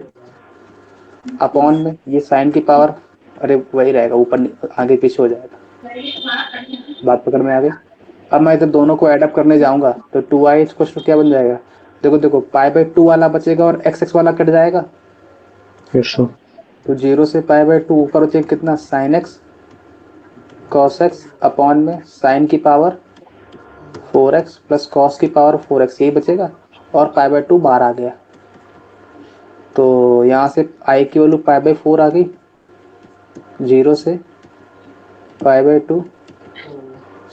अपॉन में ये साइन की पावर, अरे वही रहेगा, ऊपर आगे पीछे हो जाएगा। बात पकड़ में आ गई? अब मैं इधर दोनों को ऐड अप करने जाऊंगा तो 2i स्क्वायर क्या बन जाएगा? देखो देखो, पाई बाई 2 वाला बचेगा और एक्स एक्स वाला कट जाएगा, किसो? तो 0 से पाई बाई 2 ऊपर बचेगा कितना? Sine x cos x upon में साइन की पावर 4x प्लस कॉस की पावर 4x, यही बचेगा, और पाई बाई 2 बाहर आ गया। तो यहाँ से i की वैल्यू पाई बाई 4 आ गई, 0 से पाई बाई 2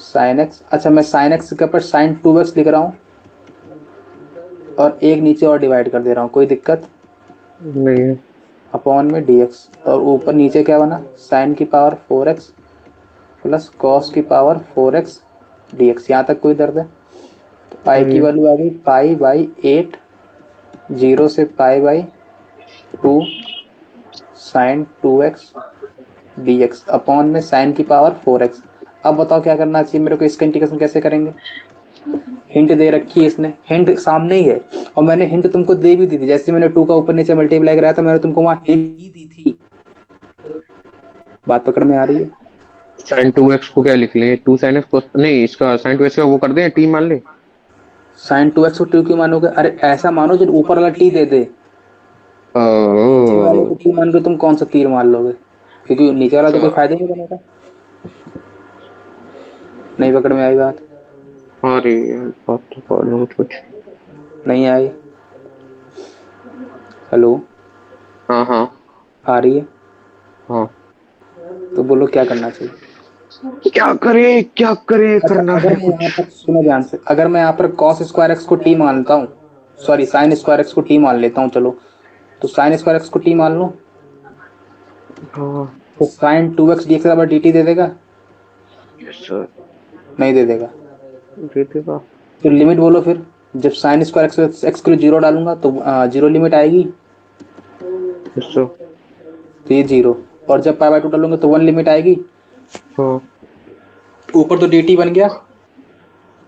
साइन एक्स। अच्छा, मैं साइन एक्स के ऊपर साइन 2x लिख रहा हूँ, और एक नीचे और डिवाइड कर दे रहा हूँ, कोई दिक्कत? नहीं है। अपॉन में dx, और ऊपर नीचे क्या बना? साइन की पावर 4x प्लस कॉस की पावर 4x dx। यहाँ तक कोई दर्द है? तो पाई नहीं की है। वैल्यू आ गई पाई बाई 8, 0 से pi by 2 sine 2x dx upon में साइन की पावर 4x। अब बताओ क्या करना चाहिए मेरे को? इसका इंटीग्रेशन कैसे करेंगे? हिंट दे रखी है इसने, हिंट सामने ही है, और मैंने हिंट तुमको दे भी दी थी। जैसे मैंने 2 का ऊपर नीचे मल्टीप्लाई कराया था, मैंने तुमको वहां हिंट ही दी थी। बात पकड़ में आ रही है? साइन 2x को क्या लिख लें? 2 साइन एक्स को नहीं, इसका साइन 2x का वो कर दें, टी मान ले। साइन 2x को 2 क्यों मानोगे? अरे ऐसा मानो जो ऊपर वाला टी दे दे, नीचे वाले को टी मान के तुम कौन सा तीर मार लोगे? क्योंकि नीचे वाला तो अच्छा। कोई फायदा नहीं बनेगा। नहीं पकड़ में आई बात? अरे यार, बात तो कर लो कुछ कुछ। नहीं आई? हेलो? हाँ हाँ। आ रही है? हाँ। तो बोलो क्या करना चाहिए? क्या करे क्या करे, अच्छा, करना अगर है मैं यहाँ कुछ। पर, सुनो ध्यान से, अगर मैं यहाँ पर कॉस स्क्वायर एक्स को टी मानता हूँ, सॉरी साइन स्क्वायर एक्स को टी मान लेता हूँ, चलो, तो साइन स्क्वायर एक्स को टी मान लो, हाँ। तो साइन 2x dx बराबर dt दे देगा? Yes sir. नहीं दे देगा? दे देगा। तो लिमिट बोलो फिर। जब साइन स्क्वायर एक्स के लिए 0 डालूंगा तो 0 लिमिट आएगी, यस सर। तो ये 0, और जब पाई बाई 2 डालूंगा तो 1 लिमिट आएगी। हाँ। ऊपर तो dt बन गया,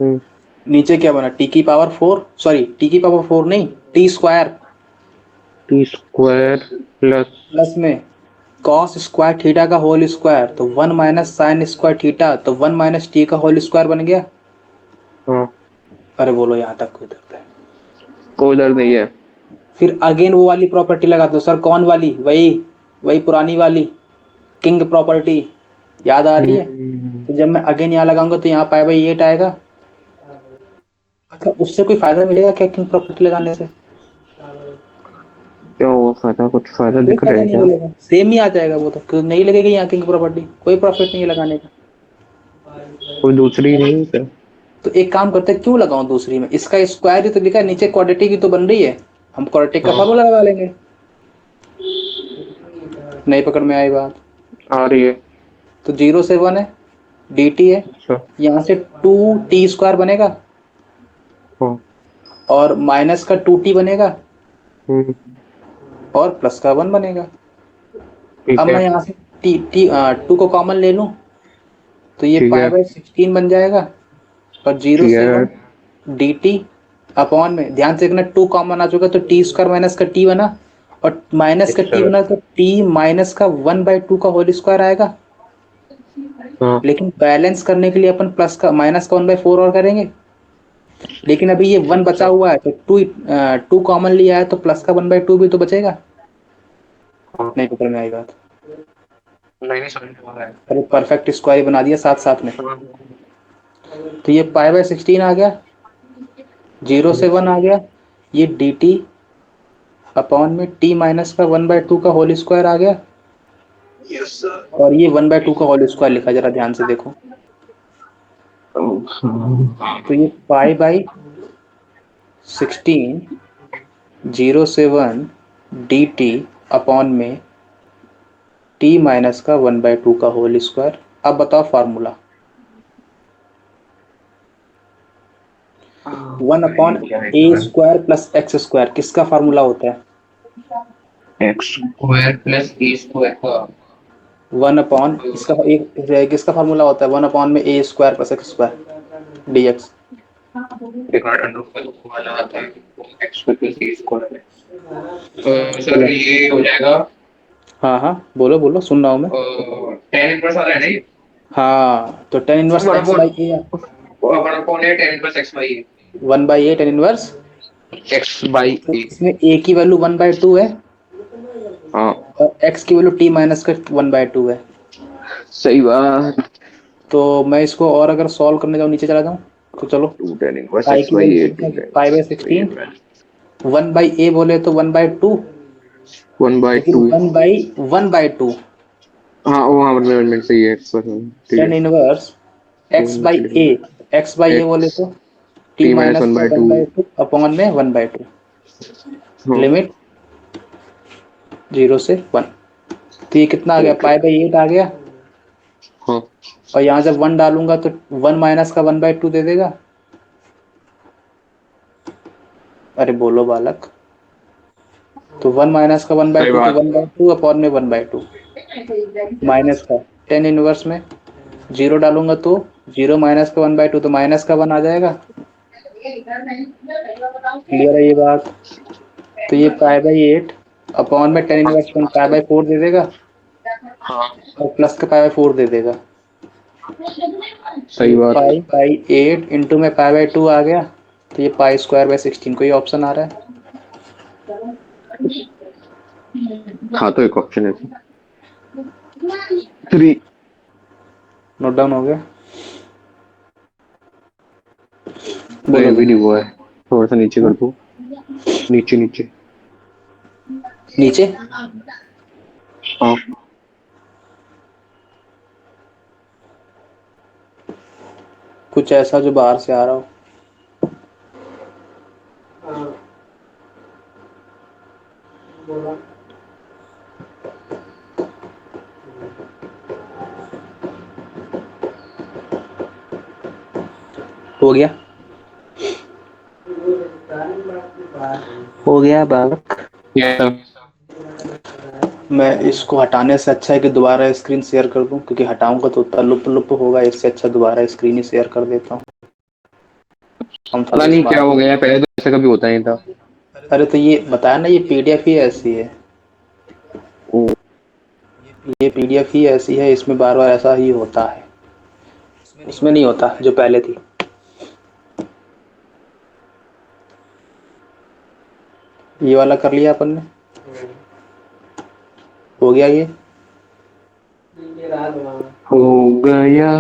हम्म। नीचे क्या बना? टी की पावर 4, सॉरी टी की पावर 4 नहीं, T square T square plus. Plus में कॉस स्क्वायर थीटा का होल स्क्वायर, तो 1 माइनस साइन स्क्वायर थीटा, तो 1 माइनस टी का होल स्क्वायर बन गया। हाँ। अरे बोलो यहाँ तक कोई दर्द है? कोई दर्द नहीं है। फिर अगेन वो वाली प्रॉपर्टी लगा दो सर। कौन वाली? वही वही पुरानी वाली किंग प्रॉपर्टी, याद आ रही है? हम्म। तो जब मैं अगेन यहाँ लगाऊंगा तो यहाँ पाई बाई 8 आएगा, अच्छा, उससे कोई फायदा मिलेगा क्या किंग प्रॉपर्टी लगाने से? क्या वो फायदा, कुछ फायदा कोई दिख रहा फायदा है नहीं क्या? मिलेगा, सेम ही आ जाएगा वो तो, क्यों नहीं लगेगी यहाँ किंग प्रॉपर्टी, कोई प्रॉफिट नहीं है लगाने का। कोई दूसरी नहीं है क्या? तो एक काम करते हैं, क्यों लगाऊं दूसरी में, इसका स्क्वायर ही तो लिखा है नीचे, क्वाड्रेटिक की तो बन रही है, हम क्वाड्रेटिक का हाँ, फार्मूला लगा लेंगे। नहीं पकड़ में आई बात? आ रही है। तो 0 से 1 है, डी टी है, अच्छा। यहाँ से 2t² बनेगा, हाँ। और माइनस का 2t बनेगा, हम्म। और प्लस का 1 बनेगा। अब ठीक मैं है। यहाँ से टी टी 2 को कॉमन ले लूँ, तो ये ठीक है। पाई/16 बन जाएगा, और जीरो ठीक से है। वन डी टी अपॉन में, ध्यान से देखना 2 कॉमन आ चुका, तो t² माइनस का t बना, और माइनस का t अच्छा। बना, तो t माइनस का 1/2 का होल स्क्वायर आएगा। हाँ। लेकिन बैलेंस करने के लिए अपन प्लस का माइनस का 1/4 और करेंगे, लेकिन अभी ये 1 बचा अच्छा। हुआ है, तो टू कॉमन लिया है, तो प्लस का 1/2 भी तो बचेगा। हाँ। नहीं पकड़ में आई बात? नहीं नहीं, समझ में आ रहा है। अरे परफेक्ट स्क्वायर बना दिया साथ साथ में। हाँ। तो ये पाई/16 आ गया, 0 से 1 आ गया, ये डी टी अपॉन में t माइनस का 1/2 का होल स्क्वायर आ गया, यस सर। और ये 1/2 का होल स्क्वायर लिखा, जरा ध्यान से देखो। तो ये पाई/16 0 से 1 डी टी अपॉन में t माइनस का 1/2 का होल स्क्वायर। अब बताओ फार्मूला। 1 अपॉन क्या ए है? स्क्वायर प्लस एक्स स्क्वायर किसका फार्मूला होता है? X square plus a square का। 1 अपॉन इसका एक किसका फार्मूला होता है, 1 अपॉन में a square plus x square d x. Divide under root का वाला आता है, एक्स प्लस ए स्क्वायर है। सर ये हो जाएगा। हाँ हाँ, बोलो बोलो, सुन रहा हूँ मैं। टेन इनवर्स आ रहा है नहीं? हाँ, तो tan inverse one x upon by A, one upon A tan inverse x by 1/8 tan inverse. X by तो ए। इसमें ए की वैल्यू 1/2 है, हाँ, और एक्स की वैल्यू टी माइनस का 1/2 है। सही बात। तो मैं इसको और अगर सॉल्व करने जाऊँ, नीचे चला जाऊँ, तो चलो, two tan inverse pi x की बाई वैल्यू ए, टू कितना है, tan pi by x by a, sixteen 1/a बोले तो 1/2, वन बाई लेकिन टू। 1/1/2 हाँ वो, हाँ मतलब सही है, एक्स पर ठीक टेन है। इनवर्स तो एक्स बाई नीचे ए, लिखना एक्स बाई ए बोले एक्स तो T T minus minus one का बाई टू। 1/2 अपॉन में 1/2, हाँ। लिमिट 0 से 1। तो ये कितना आ गया, ओके। पाई/8 आ गया, हाँ। और यहाँ जब 1 डालूंगा तो 1 माइनस का 1/2 दे देगा। अरे बोलो बालक, तो 1 माइनस का वन बाई सही टू तो बात। 1/2 अपॉन में 1/2, माइनस का टेन इनवर्स में 0 डालूंगा तो 0 माइनस का 1/2, तो माइनस का 1 आ जाएगा। क्लियर है ये बात? तो ये पाई/8 अपॉन में टेन इनवर्स में पाई/4 दे देगा, हाँ, और प्लस का पाई/4 दे देगा। तो सही ये बात। पाई/8 इंटू में पाई/2 आ गया, तो ये पाई² बाई 16 कोई ऑप्शन आ रहा है? हाँ, तो एक ऑप्शन है, थ्री। नोट डाउन हो गया? तो बोलो ये भी बोलो। नहीं हुआ है, थोड़ा सा नीचे कर हाँ? दो। नीचे नीचे। नीचे हाँ। कुछ ऐसा जो बाहर से आ रहा हो। हो गया? हो गया बालक? ये सब। मैं इसको हटाने से अच्छा है कि दोबारा स्क्रीन शेयर कर दूं, क्योंकि हटाऊंगा तो उतना लुप लुप होगा, इससे अच्छा दोबारा स्क्रीन ही शेयर कर देता हूँ, हम पता थोड़ा नहीं क्या स्मार्ट। हो गया, पहले तो ऐसा कभी होता नहीं था। अरे तो ये बताया ना, ये पीडीएफ ही ऐसी है, ओ। ये पीडीएफ ही ऐसी है, इसमें बार बार ऐसा ही होता है, उसमें नहीं होता जो पहले थी। ये वाला कर लिया अपन ने, हो गया ये? हो गया।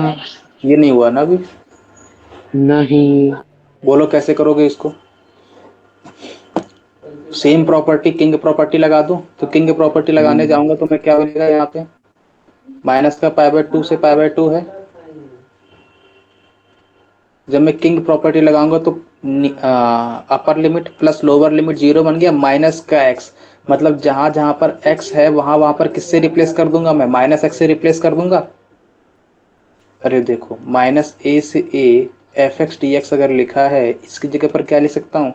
ये नहीं हुआ ना अभी? नहीं। बोलो कैसे करोगे इसको? सेम प्रॉपर्टी किंग प्रॉपर्टी लगा दूं? तो किंग प्रॉपर्टी लगाने जाऊंगा तो मैं क्या बनेगा यहाँ पे, माइनस का पाई बाय टू से पाई बाय टू है। जब मैं किंग प्रॉपर्टी लगाऊंगा तो अपर limit plus lower limit zero बन गया, माइनस का एक्स, मतलब जहां जहां पर एक्स है वहां वहां पर किससे रिप्लेस कर दूंगा मैं, माइनस एक्स से रिप्लेस कर दूंगा। अरे देखो, माइनस ए से a F x D x अगर लिखा है, इसकी जगह पर क्या लिख सकता हूँ,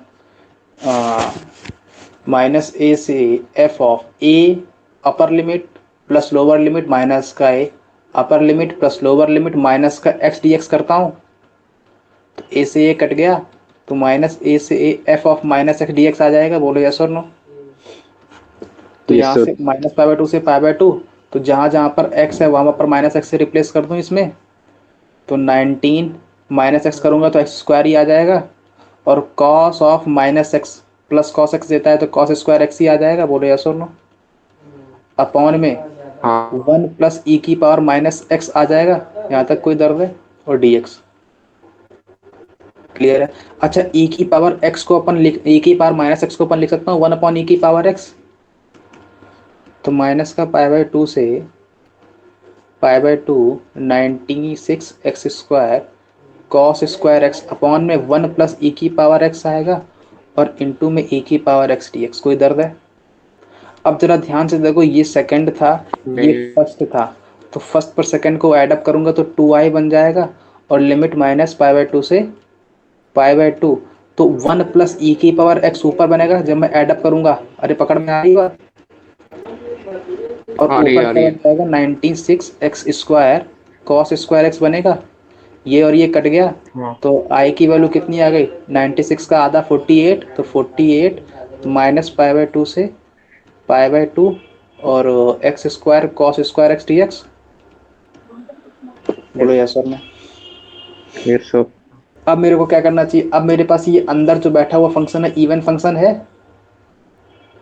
माइनस ए से f of a upper limit plus lower limit minus का a upper limit plus lower limit minus का एक्स डी एक्स करता हूँ। तो ए से ए कट गया, तो माइनस ए से a f of minus x D x आ जाएगा। बोलो यस और नो? तो यस यहाँ सर। से माइनस पाई बाय टू से पाई बाय टू, तो जहाँ जहाँ पर एक्स है वहाँ पर माइनस एक्स से रिप्लेस कर दूँ इसमें, तो 19 माइनस एक्स करूँगा तो एक्स स्क्वायर ही आ जाएगा, और cos of minus x plus cos x देता है तो कॉस स्क्वायर एक्स ही आ जाएगा। बोलो यस और नो? अपॉन में हाँ। 1 प्लस ई की पावर माइनस एक्स आ जाएगा। यहाँ तक कोई दर्द है? और डी एक्स क्लियर है? अच्छा, e की पावर x को अपन लिख, e की पावर माइनस एक्स को अपन लिख सकता हूँ 1 अपॉन e की पावर x। तो माइनस का पाई बाय टू से pi by two 96 x² cos square x upon में 1 प्लस ई की पावर x आएगा, और इंटू में e की पावर एक्स डी एक्स। कोई दर्द है? अब जरा ध्यान से देखो, ये सेकंड था, ये नहीं। फर्स्ट था, तो फर्स्ट पर सेकंड को ऐड अप करूंगा तो 2i बन जाएगा, और limit minus pi by two से पाई बाय टू, तो 1 प्लस ई की पावर एक्स ऊपर बनेगा जब मैं ऐड अप करूंगा। अरे पकड़ में आ रही बात? और आ रही है, ऊपर आ क्या रही बन है। जाएगा, 96 x² कॉस स्क्वायर एक्स बनेगा। ये और ये कट गया, हाँ। तो आई की वैल्यू कितनी आ गई, 96 का आधा 48, तो 48 माइनस पाई बाय टू से पाई बाय टू, और x square cos square x D x. बोलो यस। यस सर में? Yes sir. अब मेरे को क्या करना चाहिए, अब मेरे पास ये अंदर जो बैठा हुआ फंक्शन है इवन फंक्शन है,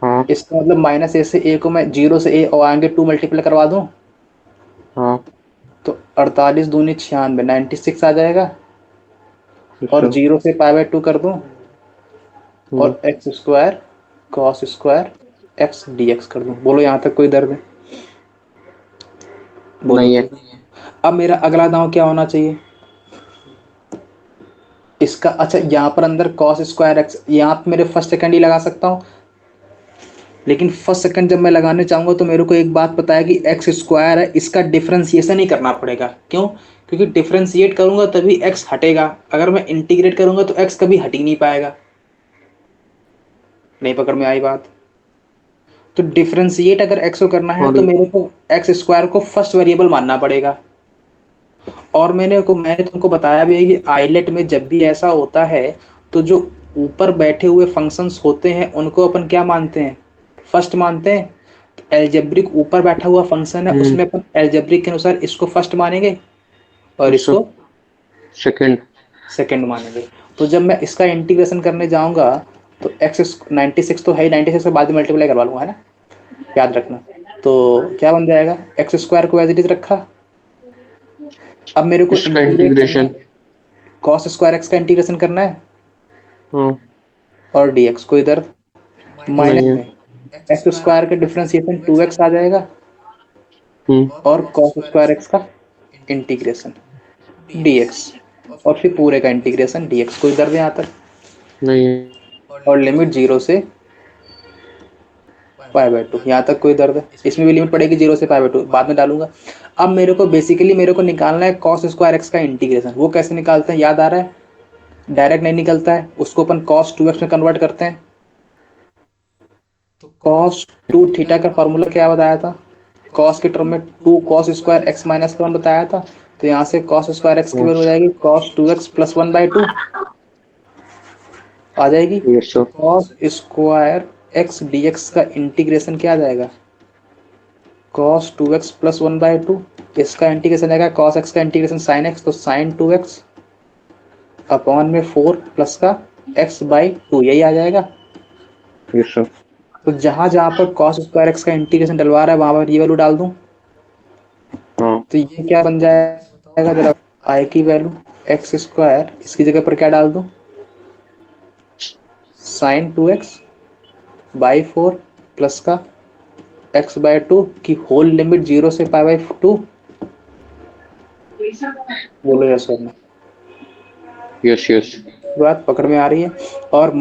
हाँ। इसका मतलब माइनस ए से ए को मैं जीरो से ए और आगे 2 मल्टीप्लाई करवा दूं, हाँ। तो 48 दूनी 96 96 आ जाएगा, यस और सर। जीरो से पाई बाय टू कर दूं, हम्म। और x square cos square x D x कर दूं। बोलो यहाँ तक कोई दर्द है? बोलो नहीं तो। है। अब मेरा अगला दांव क्या होना चाहिए इसका? अच्छा, यहाँ पर अंदर कॉस स्क्वायर एक्स, यहाँ पे मेरे फर्स्ट सेकंड ही लगा सकता हूँ, लेकिन फर्स्ट सेकंड जब मैं लगाने चाहूंगा तो मेरे को एक बात पता है कि एक्स स्क्वायर है, इसका डिफरेंशिएशन ही करना पड़ेगा। क्यों? क्योंकि डिफरेंशिएट करूंगा तभी एक्स हटेगा, अगर मैं इंटीग्रेट करूंगा तो एक्स कभी हट ही नहीं पाएगा। नहीं पकड़ में आई बात? तो डिफरेंशिएट अगर एक्स को करना है और तो मेरे को एक्स स्क्वायर को फर्स्ट वेरिएबल मानना पड़ेगा। और मैंने तुमको बताया भी है कि आइलेट में जब भी ऐसा होता है, तो जो ऊपर बैठे हुए फंक्शंस होते हैं उनको अपन क्या मानते हैं, फर्स्ट मानते हैं। एल्जेब्रिक ऊपर बैठा हुआ फंक्शन है, उसमें अपन एल्जेब्रिक के अनुसार इसको फर्स्ट मानेंगे और यस सर। इसको सेकंड। सेकंड मानेंगे। तो जब मैं इसका इंटीग्रेशन करने जाऊंगा तो एक्स 96 तो है ही, 96 के बाद में मल्टीप्लाई करवा लूंगा, है ना, याद रखना। तो क्या बन जाएगा, एक्स स्क्वायर को एज इट इज रखा। अब मेरे को इसका इंटीग्रेट करना इंटीग्रेशन। है, कॉस स्क्वायर एक्स का इंटीग्रेशन करना है, हाँ। और डी एक्स को इधर नहीं माइनस है। में एक्स स्क्वायर का डिफ्रेंसिएशन 2x आ जाएगा, हम्म। और कॉस स्क्वायर एक्स का इंटीग्रेशन dx, और फिर पूरे का इंटीग्रेशन dx। कोई दर्द है यहाँ तक? नहीं है। और लिमिट जीरो से पाई बाय टू, यहाँ तक कोई दर्द है? इसमें भी लिमिट पड़ेगी जीरो से पाई बाय टू, बाद में डालूंगा। अब मेरे को बेसिकली मेरे को निकालना है कॉस स्क्वायर एक्स का इंटीग्रेशन। वो कैसे निकालते हैं, याद आ रहा है? डायरेक्ट नहीं निकलता है, उसको अपन कॉस 2x में कन्वर्ट करते हैं। तो कॉस 2 थीटा का फॉर्मूला क्या बताया था, कॉस के टर्म में 2 कॉस स्क्वायर एक्स माइनस 1 बताया था। तो यहाँ से कॉस स्क्वायर एक्स की हाँ। वैल्यू हो जाएगी कॉस 2x प्लस 1/2 आ जाएगी। यस तो sir. Cos square x D x का इंटीग्रेशन क्या आ जाएगा, कॉस 2x प्लस 1/2। इसका इंटीग्रेशन आएगा कॉस एक्स का इंटीग्रेशन साइन एक्स, तो साइन 2x अपॉन में 4 प्लस का x/2, यही आ जाएगा। Yes sir. तो जहां जहां पर कॉस स्क्वायर एक्स का इंटीग्रेशन डलवा रहा है वहां पर ये वैल्यू डाल दूं, हाँ। तो ये क्या बन जाएगा जरा, आई की वैल्यू एक्स स्क्वायर, इसकी जगह पर क्या डाल दूं, साइन 2x बाई 4 प्लस का x बाय 2 की होल लिमिट 0 से पाई बाई 2। बोलो यस सर। Yes yes. बात पकड़ में आ रही है। और हाँ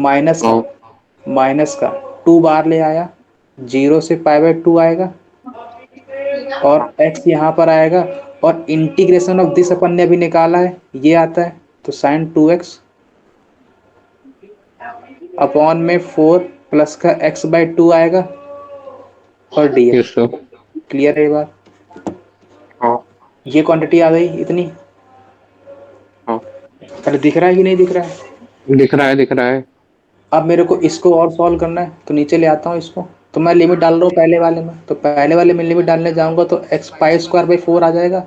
माइनस का 2 बार ले आया, 0 से पाई बाई 2 आएगा और x यहाँ पर आएगा और इंटीग्रेशन ऑफ दिस अपन ने अभी निकाला है, ये आता है तो साइन 2x अपॉन में 4 प्लस का x बाई 2 आएगा और dx। Yes sir. क्लियर है ये बात? हाँ ये क्वांटिटी आ गई इतनी। हाँ पहले दिख रहा है कि नहीं दिख रहा है? दिख रहा है दिख रहा है। अब मेरे को इसको और सॉल्व करना है तो नीचे ले आता हूँ इसको। तो मैं लिमिट डाल रहा हूँ पहले वाले में, तो पहले वाले में लिमिट डालने जाऊंगा तो एक्स पाई स्क्वायर बाई 4 आ जाएगा।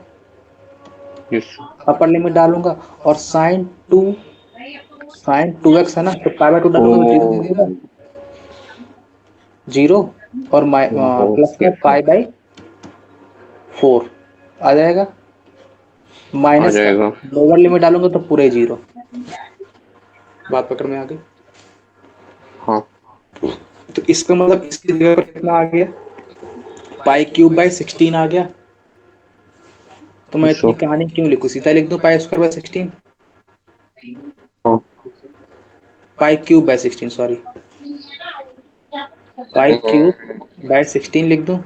यस अपर लिमिट डालूंगा और साइन टू एक्स है ना, तो पाई बाई 2 डालूंगा तो जीरो दे ओ देगा, जीरो। और प्लस में पाई बाई 4 आ जाएगा, आ माइनस का जाएगा। लोअर लिमिट डालूंगा तो पूरे जीरो। बात पकड़ में आ गई? हाँ तो इसका मतलब इसकी जगह पर कितना आ गया, पाई क्यूब बाई 16 आ गया। तो मैं यस इतनी सर। कहानी क्यों लिखूं, सीधा लिख दूं पाई स्क्वायर बाई 16, हाँ पाई cube by 16 sorry, pi cube by 16 लिख दूं।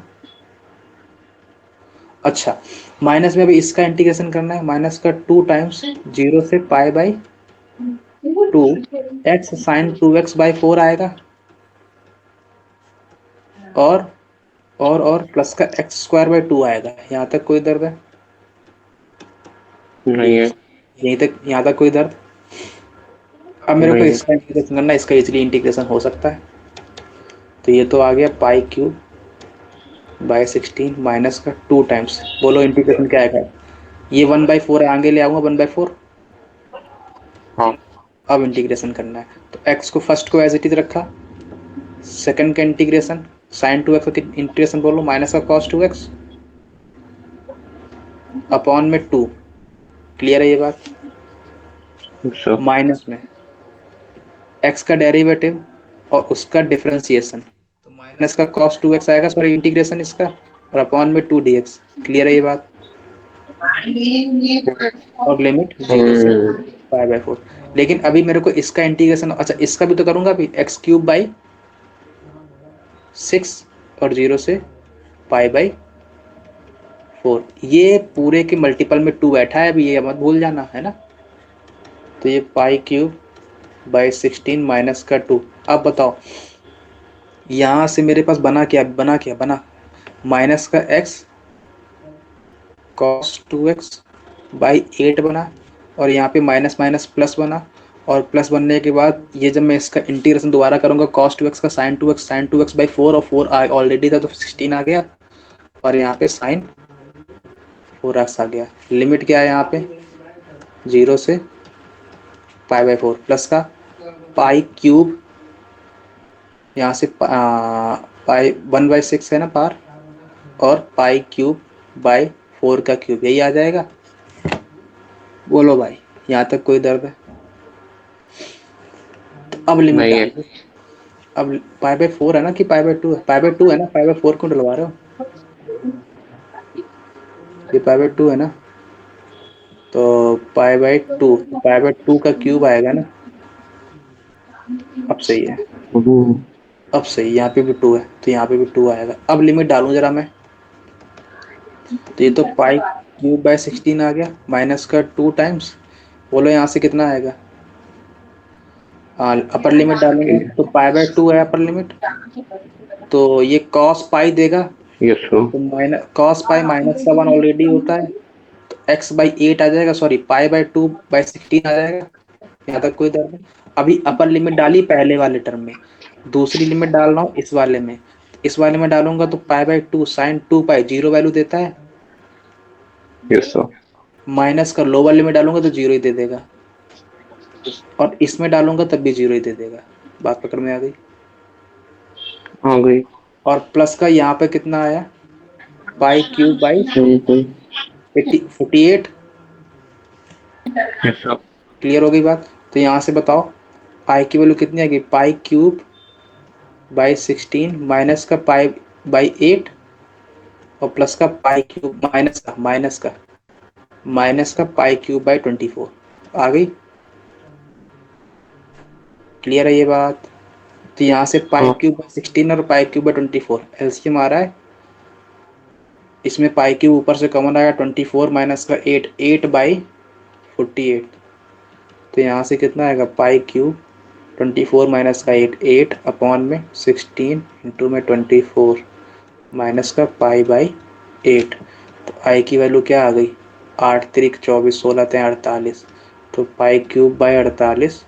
अच्छा, माइनस में अभी इसका इंटीग्रेशन करना है, माइनस का 2 टाइम्स 0 से pi by 2 x sine 2x by 4 आएगा और और प्लस का एक्स स्क्वायर बाई 2 आएगा। यहाँ तक कोई दर्द है? नहीं है। यहीं तक, यहाँ तक कोई दर्द? अब मेरे को नहीं है। इसका इंटीग्रेशन करना है, इसका इजीली इंटीग्रेशन हो सकता है। तो ये तो आ गया पाई क्यूब बाई 16 माइनस का 2 टाइम्स, बोलो इंटीग्रेशन क्या आएगा? ये 1/4 आगे ले आऊंगा 1/4। हाँ अब इंटीग्रेशन करना है तो x को फर्स्ट को एज इट इज रखा, सेकंड का इंटीग्रेशन साइन 2x का इंटीग्रेशन बोलो माइनस का कॉस 2x अपॉन में 2। क्लियर है ये बात? Yes sir. माइनस में x का डेरिवेटिव और उसका डिफरेंशिएशन, तो माइनस का cos 2x आएगा, सॉरी इंटीग्रेशन इसका, और अपॉन में 2 dx। क्लियर है ये बात? और लिमिट 0 से पाई बाई 4। लेकिन अभी मेरे को इसका इंटीग्रेशन, अच्छा इसका भी तो करूंगा अभी, एक्स क्यूब बाई 6 और 0 से पाई बाई 4, ये पूरे के मल्टीपल में 2 बैठा है अभी, ये मत भूल जाना है ना। तो ये पाई क्यूब बाई 16 माइनस का 2। अब बताओ यहाँ से मेरे पास बना माइनस का x cos 2x बाई 8 बना, और यहाँ पे माइनस माइनस प्लस बना, और प्लस बनने के बाद ये जब मैं इसका इंटीग्रेशन दोबारा करूँगा cos 2x का साइन 2x बाई 4, और 4 ऑलरेडी था तो 16 आ गया, और यहाँ पे साइन 4x आ गया। लिमिट क्या है यहाँ पे, 0 से पाई बाई 4 प्लस का पाई क्यूब, यहाँ से पाई 1/6 है ना पार, और पाई क्यूब बाई 4 का क्यूब, यही आ जाएगा। बोलो भाई यहाँ तक कोई दर्द है? तो अब लिमिट नहीं है। डाल दो। अब पाई बाई 4 है ना कि पाई बाई 2 है? पाई बाई 2 है ना, पाई बाई 4 क्यों डलवा रहे हो? ये पाई बाई 2 है ना, तो पाई बाई 2, पाई बाई 2 का क्यूब आएगा ना। अब सही है, अब सही, यहाँ पे भी 2 है तो यहाँ पे भी 2 आएगा। अब लिमिट डालूं जरा मैं, तो ये तो पाई क्यूब बाई 16 आ गया माइनस का 2 टाइम्स, बोलो यहाँ से कितना आएगा? हाँ अपर लिमिट डालेंगे तो पाई बाई 2 है अपर लिमिट, तो ये कॉस पाई देगा, यस सर। तो माइनस कॉस पाई माइनस का 1 ऑलरेडी होता है, तो एक्स बाई 8 आ जाएगा, सॉरी पाई बाई 2 बाई 16 आ जाएगा। यहाँ तक कोई दर्द नहीं? अभी अपर लिमिट डाली पहले वाले टर्म में, दूसरी लिमिट डाल रहा हूँ इस वाले में, इस वाले में डालूंगा तो pi by 2 sine 2 pi 0 value देता है, यस सर। माइनस का लोअर लिमिट डालूंगा तो 0 ही दे देगा, और इसमें डालूंगा तब भी 0 ही दे देगा। बात पकड़ में आ गई? आ गई। और प्लस का यहाँ पे कितना आया, पाई cube by 48। Yes sir. Clear हो गई बात? तो यहाँ से बताओ पाई की वैल्यू कितनी आएगी, पाई क्यूब बाई 16 माइनस का पाई बाई 8 और प्लस का पाई क्यूब माइनस का पाई क्यूब बाई 24 आ गई। क्लियर है ये बात। तो यहाँ से पाई हाँ क्यूब बाई 16 और पाई क्यूब बाई 24 एलसीएम आ रहा है। इसमें पाई क्यूब ऊपर से कॉमन आएगा 24 माइनस का 8 बाई 48। तो यहाँ से कितना आएगा, पाई क्यूब 24 माइनस का 8 अपॉन में 16 इंटू में 24 माइनस का पाई बाई 8। तो आई की वैल्यू क्या आ गई, 8 3 24 16 48। तो पाई क्यूब बाई 48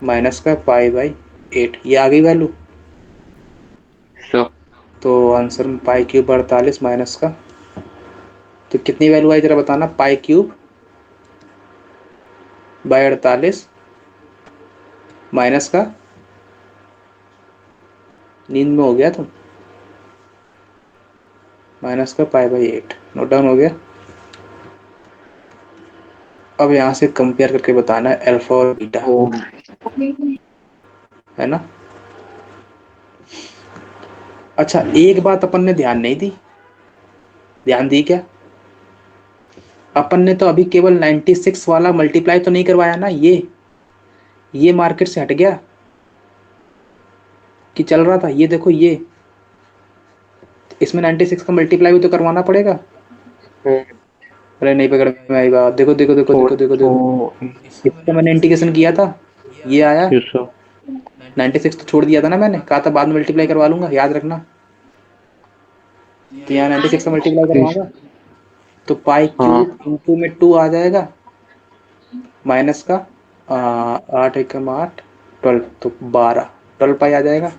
माइनस का पाई बाई 8 ये आ गई वैल्यू। सर। तो आंसर में पाई क्यूब 48 माइनस का, तो कितनी वैल्यू आई जरा बताना, पाई क्यूब बाई 48 माइनस का, नींद में हो गया तुम, माइनस का पाई बाई 8 नोट डाउन हो गया। अब यहाँ से कंपेयर करके बताना है अल्फा और बीटा, ओ है ना। अच्छा एक बात अपन ने ध्यान नहीं दी, ध्यान दी क्या, अपन ने तो अभी केवल 96 वाला मल्टीप्लाई तो नहीं करवाया ना, ये मार्केट से हट गया कि चल रहा था, ये देखो ये, इसमें 96 का मल्टीप्लाई भी तो करवाना पड़ेगा। अरे नहीं पकड़ में आई बात, देखो देखो देखो देखो देखो तो देखो, इसका मैंने इंटीग्रेशन किया था, ये आया। Yes sir. 96 तो छोड़ दिया था ना मैंने, कहा था बाद में मल्टीप्लाई करवा लूंगा, याद रखना। तो यहाँ 96 का मल्टीप्लाई करवाऊंगा तो पाई हाँ क्यूब इंटू में 2 आ जाएगा माइनस का 8 एकम 8 12 तो 12 पाई आ जाएगा।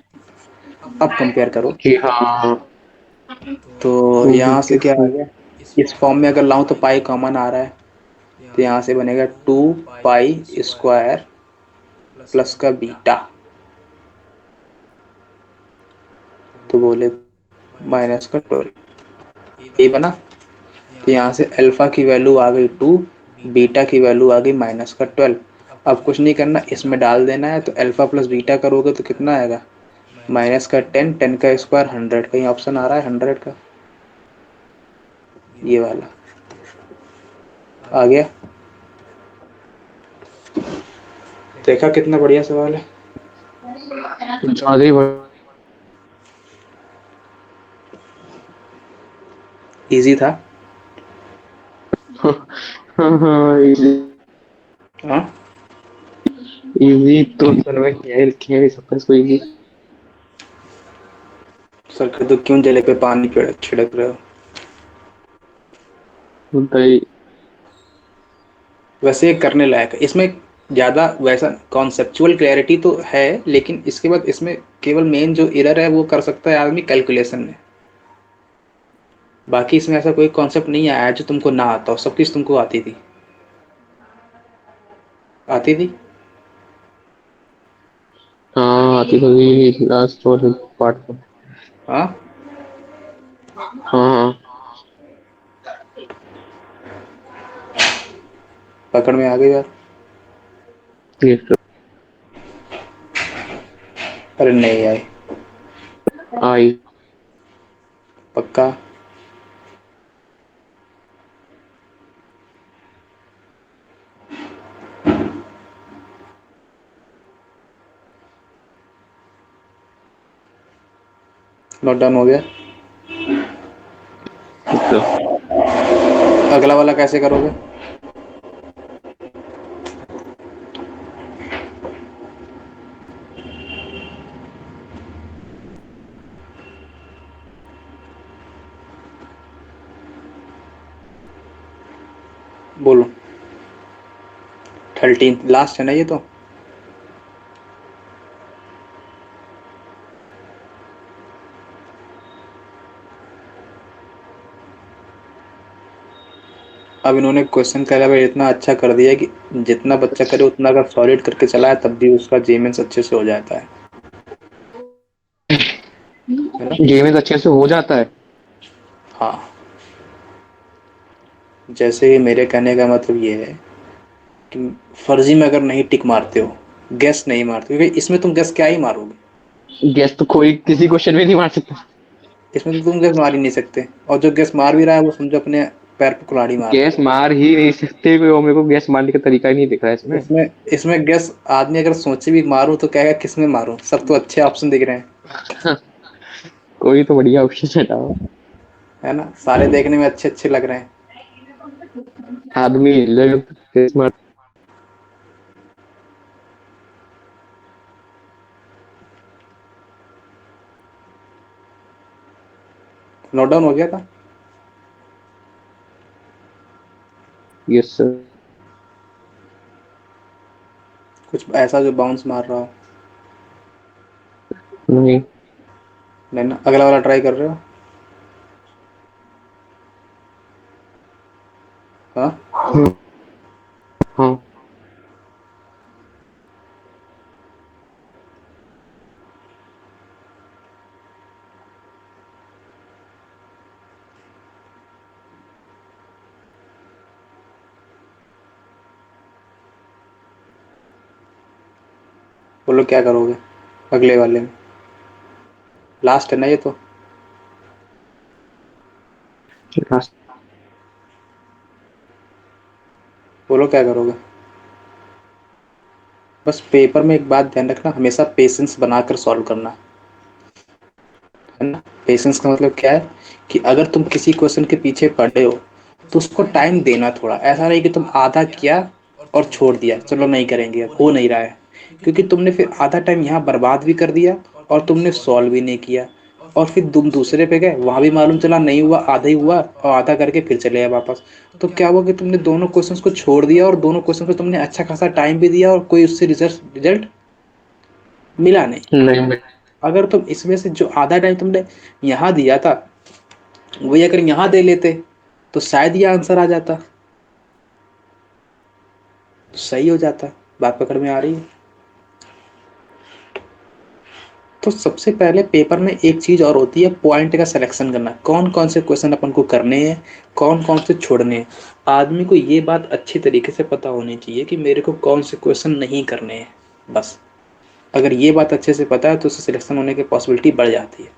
अब कंपेयर करो, जी हाँ। तो तो यहाँ से क्या आ इंटीग्रेशन गया, इस फॉर्म में अगर लाऊं तो पाई कॉमन आ रहा है, तो यहाँ से बनेगा 2 पाई स्क्वायर प्लस का बीटा, तो बोले माइनस का 12 ये बना। तो यहाँ से अल्फा की वैल्यू आ गई 2, बीटा की वैल्यू आ गई माइनस का 12। अब कुछ नहीं करना, इसमें डाल देना है, तो अल्फा प्लस बीटा करोगे तो कितना आएगा, माइनस का 10, 10 का स्क्वायर 100, कहीं ऑप्शन आ रहा है 100 का, ये वाला आ गया। देखा कितना बढ़िया सवाल है। ज्यादा ही इजी था। हाँ हाँ इजी। हाँ इजी तो सर मैं किया ही सकता है इसको इजी। सर के तो क्यों जले पे पानी छिड़क रहे हो। होता ही। वैसे ये करने लायक है, इसमें ज़्यादा वैसा कॉन्सेप्चुअल क्लैरिटी तो है, लेकिन इसके बाद इसमें केवल मेन जो एरर है वो कर सकता है आदमी कैलकुलेशन में। बाकी इसमें ऐसा कोई कॉन्सेप्ट नहीं आया जो तुमको ना आता हो, सब कुछ तुमको आती थी, आती थी। हाँ आती होगी लास्ट और पार्ट में। हाँ हाँ हाँ। पकड़ में आ गई यार। ये तो अरे नहीं आई। आई। पक्का। नोट डाउन हो गया। तो अगला वाला कैसे करोगे, बोलो। 13 लास्ट है ना ये तो। अब इन्होंने क्वेश्चन का लेवल इतना अच्छा कर दिया कि जितना बच्चा करे उतना अगर सॉलिड करके चलाए तब भी उसका जेमेंस अच्छे से हो जाता है ना। गेम अच्छे से हो जाता है। हाँ, जैसे कि मेरे कहने का मतलब ये है कि फर्जी में अगर नहीं टिक मारते हो गैस नहीं मारते, क्योंकि इसमें तुम गैस क्या ही मारोगे। गैस तो कोई किसी क्वेश्चन में नहीं मार सकता। इसमें तो तुम गैस मार ही नहीं सकते, और जो गैस मार भी रहा है वो समझो अपने पैर पे कुल्हाड़ी मार रहा गैस मार ही नहीं सकते कोई, और मेरे को गैस मारने का तरीका ही नहीं दिख रहा है है। इसमें। इसमें इसमें गैस आदमी अगर सोचे भी मारूं तो कहेगा किस में मारूं, सब तो अच्छे ऑप्शन दिख रहे हैं। कोई तो बढ़िया ऑप्शन बताओ। है ना, सारे देखने में अच्छे अच्छे लग रहे हैं। आदमी गैस मार। नोट डाउन हो गया था। Yes sir. कुछ ऐसा जो बाउंस मार रहा हो। नहीं। नहीं ना, अगला वाला ट्राई कर रहे हो। हाँ। हाँ। हाँ। बोलो क्या करोगे अगले वाले में, लास्ट है ना ये तो। लास्ट। बोलो क्या करोगे। बस पेपर में एक बात ध्यान रखना, हमेशा पेशेंस बनाकर सॉल्व करना। है ना, पेशेंस का मतलब क्या है कि अगर तुम किसी क्वेश्चन के पीछे पड़े हो तो उसको टाइम देना थोड़ा, ऐसा नहीं कि तुम आधा किया और छोड़ दिया, चलो नहीं करेंगे अब हो नहीं रहा है, क्योंकि तुमने फिर आधा टाइम यहाँ बर्बाद भी कर दिया और तुमने सॉल्व भी नहीं किया, और फिर तुम दूसरे पे गए वहां भी मालूम चला नहीं हुआ, आधा ही हुआ और आधा करके फिर चले गए वापस। तो क्या हुआ कि तुमने दोनों क्वेश्चंस को छोड़ दिया और दोनों क्वेश्चन पे तुमने अच्छा खासा टाइम भी दिया और कोई उससे रिजल्ट रिजल्ट मिला नहीं। नहीं मैं। अगर तुम इसमें से जो आधा टाइम तुमने यहाँ दिया था वही अगर यहाँ दे लेते तो शायद ये आंसर आ जाता, तो सही हो जाता। बात पकड़ में आ रही है। तो सबसे पहले पेपर में एक चीज और होती है, पॉइंट का सिलेक्शन करना, कौन कौन से क्वेश्चन अपन को करने हैं, कौन कौन से छोड़ने हैं। आदमी को ये बात अच्छी तरीके से पता होनी चाहिए कि मेरे को कौन से क्वेश्चन नहीं करने हैं, बस। अगर ये बात अच्छे से पता है तो उससे सिलेक्शन होने की पॉसिबिलिटी बढ़ जाती है,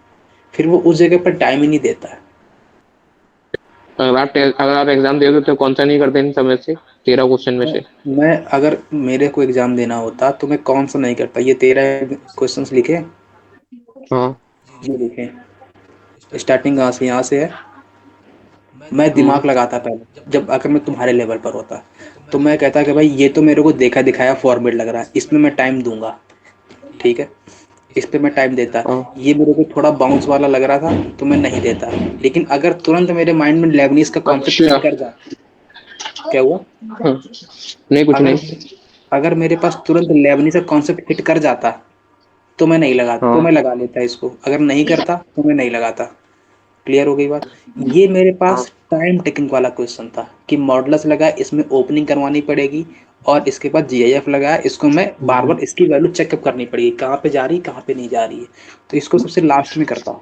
फिर वो उस जगह पर टाइम ही नहीं देता है। अगर आप एग्जाम दोगे तो कौन सा नहीं करते इन समय से, 13 क्वेश्चन में से? मैं अगर मेरे को एग्जाम देना होता तो मैं कौन सा नहीं करता, ये 13 क्वेश्चंस लिखे, हाँ। ये लिखे, स्टार्टिंग कहाँ से, यहाँ से है। मैं हम्म। दिमाग लगाता पहले, जब अगर मैं तुम्हारे लेवल पर होता तो मैं कहता कि भाई ये तो मेरे को देखा दिखाया फॉर्मेट लग रहा है, इसमें मैं टाइम दूंगा, ठीक है, इस पे मैं टाइम देता। हाँ। ये मेरे को थोड़ा बाउंस वाला लग रहा था तो मैं नहीं देता। लेकिन अगर तुरंत मेरे माइंड में लेबनीज का कॉन्सेप्ट अच्छा। हिट कर जाए, क्या हुआ, हाँ। नहीं कुछ अगर नहीं। अगर मेरे पास तुरंत लेबनीज का कॉन्सेप्ट हिट कर जाता तो मैं नहीं लगा, तो मैं हाँ। लगा लेता इसको, अगर नहीं करता तो मैं नहीं लगाता। क्लियर हो गई बात। ये मेरे हाँ। पास टाइम टेकिंग वाला क्वेश्चन था कि मॉडल्स लगा, इसमें ओपनिंग करवानी पड़ेगी और इसके बाद जीआईएफ लगा, इसको मैं बार बार इसकी वैल्यू चेकअप करनी पड़ेगी कहाँ पे जा रही है कहाँ पे नहीं जा रही है, तो इसको सबसे लास्ट में करता हूँ।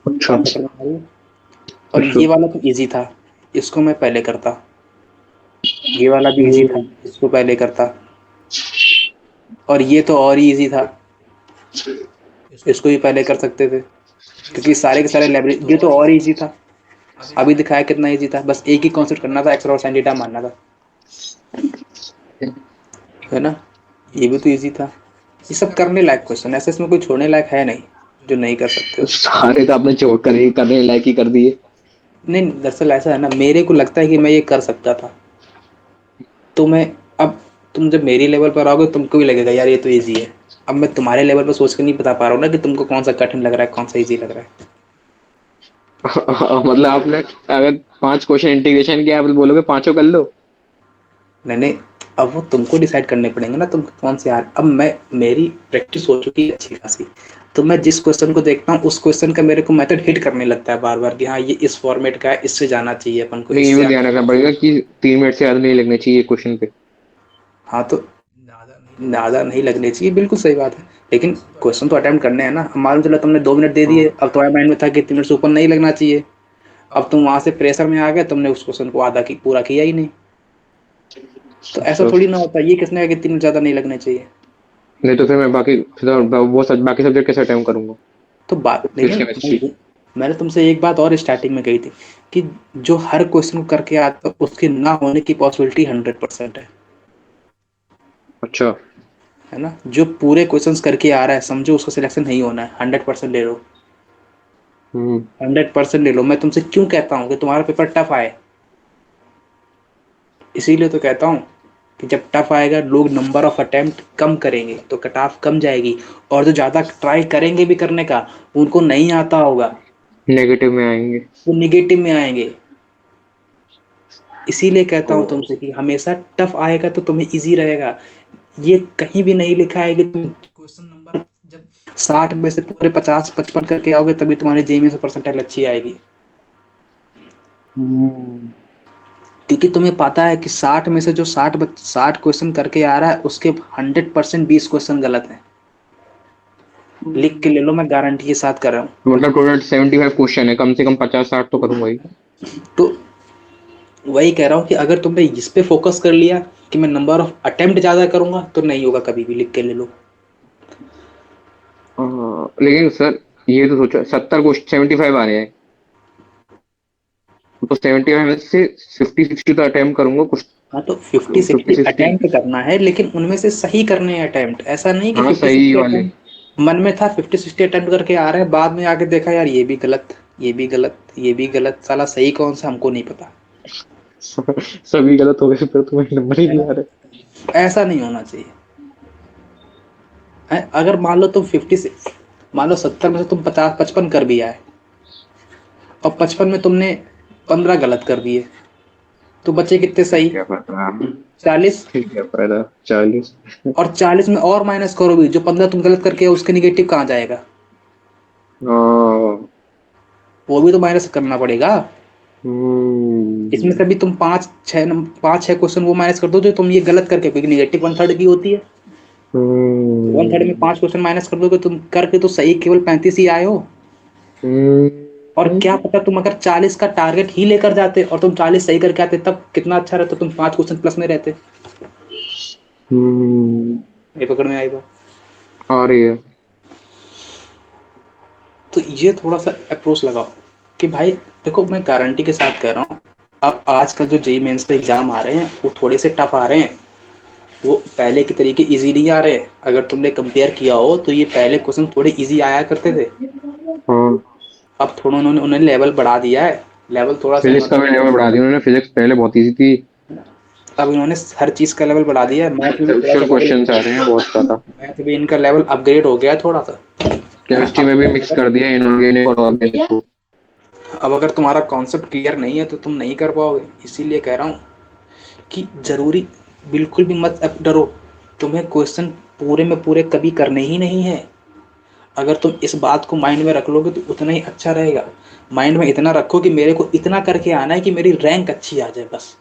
अच्छा। बात पकड़ में आ रही है? और अच्छा। ये वाला तो इजी था, इसको मैं पहले करता। ये वाला भी इजी था, हम्म। इसको पहले करता। और ये तो और ही इजी था, इसको भी पहले कर सकते थे, क्योंकि सारे के सारे लाइब्रेरी, ये तो और ही इजी था। अभी दिखाया कितना इजी था, बस एक ही कॉन्सेप्ट करना था, एक्स और साइन डेटा मानना था, है ना। ये भी तो इजी था। ये सब करने लायक क्वेश्चन, ऐसे इसमें कोई छोड़ने लायक है नहीं जो नहीं कर सकते हो। सारे तो आपने छोड़ कर ही करने लायक ही कर दिए। नहीं, दरअसल ऐसा है ना, मेरे को लगता है कि मैं ये कर सकता था, तो मैं, अब तुम जब मेरी लेवल पर आओगे तुमको भी लगेगा यार ये तो इजी है। अब मैं तुम्हारे लेवल पर सोच के नहीं बता पा रहा हूँ ना कि तुमको कौन सा कठिन लग रहा है कौन सा इजी लग रहा है। मतलब आपने अगर 5 क्वेश्चन इंटीग्रेशन किया, आप बोलोगे पांचों कर लो? नहीं नहीं, अब वो तुमको डिसाइड करने पड़ेंगे ना तुम कौन से यार। अब मैं, मेरी प्रैक्टिस हो चुकी है अच्छी खासी, तो मैं जिस क्वेश्चन को देखता हूँ उस क्वेश्चन का मेरे को मेथड हिट करने लगता है बार बार कि हाँ ये इस फॉर्मेट का है, इससे जाना चाहिए अपन को, लेकिन ये इससे भी आगे। ध्यान रखना पड़ेगा कि 3 मिनट से ज्यादा नहीं लगने चाहिए क्वेश्चन पे। हाँ तो ज़्यादा नहीं लगने चाहिए, बिल्कुल सही बात है। लेकिन क्वेश्चन तो अटेम्प्ट करने हैं ना। अब मालूम चला तुमने 2 मिनट दे हाँ। दिए, अब तुम्हारे माइंड में था कि 3 मिनट से ऊपर नहीं लगना चाहिए, अब तुम वहां से प्रेशर में आ गए, तुमने उस क्वेश्चन को आधा की पूरा किया ही नहीं। तो ऐसा तो थोड़ी ना होता, ये किसने कहा कि 3 ज्यादा नहीं लगने चाहिए। नहीं तो फिर मैं वो सब बाकी सब्जेक्ट कैसे अटेम्प्ट करूंगा? तो बात फिजिक्स लेकिन केमिस्ट्री। मैंने तुमसे एक बात और स्टार्टिंग में कही थी कि जो हर क्वेश्चन करके आता उसके ना होने की पॉसिबिलिटी 100% अच्छा। है ना। जो पूरे क्वेश्चंस करके आ रहा है समझो उसका सिलेक्शन नहीं होना है, 100% ले लो। हम्म 100% ले लो। मैं तुमसे क्यों कहता हूँ कि तुम्हारा पेपर टफ आए, इसीलिए तो कहता हूँ कि जब टफ आएगा लोग नंबर ऑफ अटेम्प्ट कम करेंगे तो कट ऑफ कम जाएगी, और जो ज़्यादा ट्राई करेंगे भी करने का उनको नहीं आता होगा नेगेटिव में आएंगे। वो निगेटिव में आएंगे। इसीलिए कहता ओ। हूँ तुमसे कि हमेशा टफ आएगा तो तुम्हें इजी रहेगा। ये कहीं भी नहीं लिखा है कि तुम क्वेश्चन नंबर जब 60 में से पूरे 50 55 करके आओगे तभी तुम्हारे जेईई में से परसेंटाइल अच्छी आएगी। हम्म क्योंकि तुम्हें पता है कि 60 में से जो 60 क्वेश्चन करके आ रहा है उसके 100% 20 क्वेश्चन गलत हैं। लिख के ले लो, मैं गारंटी के साथ कर रहा हूँ। तो मतलब टोटल 75 क्वेश्चन है, कम से कम 50-60 तो करूंगा ही। तो वही कह रहा हूँ कि अगर तुमने इस पे फोकस कर लिया कि मैं नंबर ऑफ अटेम्प्ट ज़्यादा करूंगा तो नहीं होगा कभी भी, लिख के ले लो। लेकिन सर ये तो सोचो 70 क्वेश्चन 75 आ रहे हैं, तो 75 में से 50-60 तो अटेम्प्ट करूंगा कुछ। हाँ तो 50-60 50-60। अटेम्प्ट करना है, लेकिन उनमें से सही करने हैं अटेम्प्ट। ऐसा नहीं कि हाँ 50 सही 60 वाले। अटेम्प्ट मन में था 50-60 अटेम्प्ट करके आ रहे हैं, बाद में आके देखा यार ये भी गलत, ये भी गलत, ये भी गलत, साला सही कौन सा हमको नहीं पता। सभी गलत हो गए फिर तुम्हें नंबर ही है नहीं ना, आ रहे। ऐसा नहीं होना चाहिए। है अगर मान लो तुम 50 से मान लो 70 में से तुम 50 55 कर भी आए और 55 में तुमने 15 गलत कर दिए तो बचे कितने सही? क्या पता। 40। क्या पता 40। और 40 में और माइनस करो भी, जो 15 तुम गलत करके उसके निगेटिव कहाँ जाएगा? हाँ। वो भी तो माइनस करना पड़ेगा। इसमें हम्म से भी तुम 5 6 क्वेश्चन वो माइनस कर दो जो तुम ये गलत करके, क्योंकि निगेटिव 1/3 की होती है। 1/3 में हम्म 5 क्वेश्चन माइनस कर दोगे तुम, करके तो सही केवल 35 ही आए हो। और क्या हम्म पता तुम अगर 40 का टारगेट ही लेकर जाते और तुम 40 सही करके आते तब कितना अच्छा रहता, तुम 5 क्वेश्चन प्लस में रहते। हम्म, ये पकड़ में आई बात। आ रही है। तो ये थोड़ा सा अप्रोच लगाओ कि भाई देखो, मैं गारंटी के साथ कह रहा हूँ अब आज का जो जेई मेंस के एग्जाम आ रहे हैं वो थोड़े से टफ आ रहे हैं। वो पहले के तरीके इजी नहीं आ रहे। अगर तुमने कंपेयर किया हो तो ये पहले क्वेश्चन थोड़े इजी आया करते थे। हाँ अब थोड़ा उन्होंने लेवल बढ़ा दिया है। लेवल थोड़ा सा फिजिक्स का भी मतलब लेवल बढ़ा दिया उन्होंने, फिजिक्स पहले बहुत इजी थी। अब इन्होंने हर चीज का लेवल बढ़ा दिया है। मैथ में भी थोड़ा सा कंसेप्चुअल लेवल, क्वेश्चन आ रहे हैं बहुत ज्यादा। मैथ भी इनका लेवल अपग्रेड हो गया है थोड़ा सा। है ना। केमिस्ट्री में भी मिक्स कर दिया इनऑर्गेनिक और ऑर्गेनिक को। अब अगर तुम्हारा कॉन्सेप्ट क्लियर नहीं है तो तुम नहीं कर पाओगे। इसीलिए कह रहा हूँ कि जरूरी बिल्कुल भी मत अब डरो। तुम्हें क्वेश्चन पूरे में पूरे कभी करने ही नहीं है। अगर तुम इस बात को माइंड में रख लोगे तो उतना ही अच्छा रहेगा। माइंड में इतना रखो कि मेरे को इतना करके आना है कि मेरी रैंक अच्छी आ जाए बस।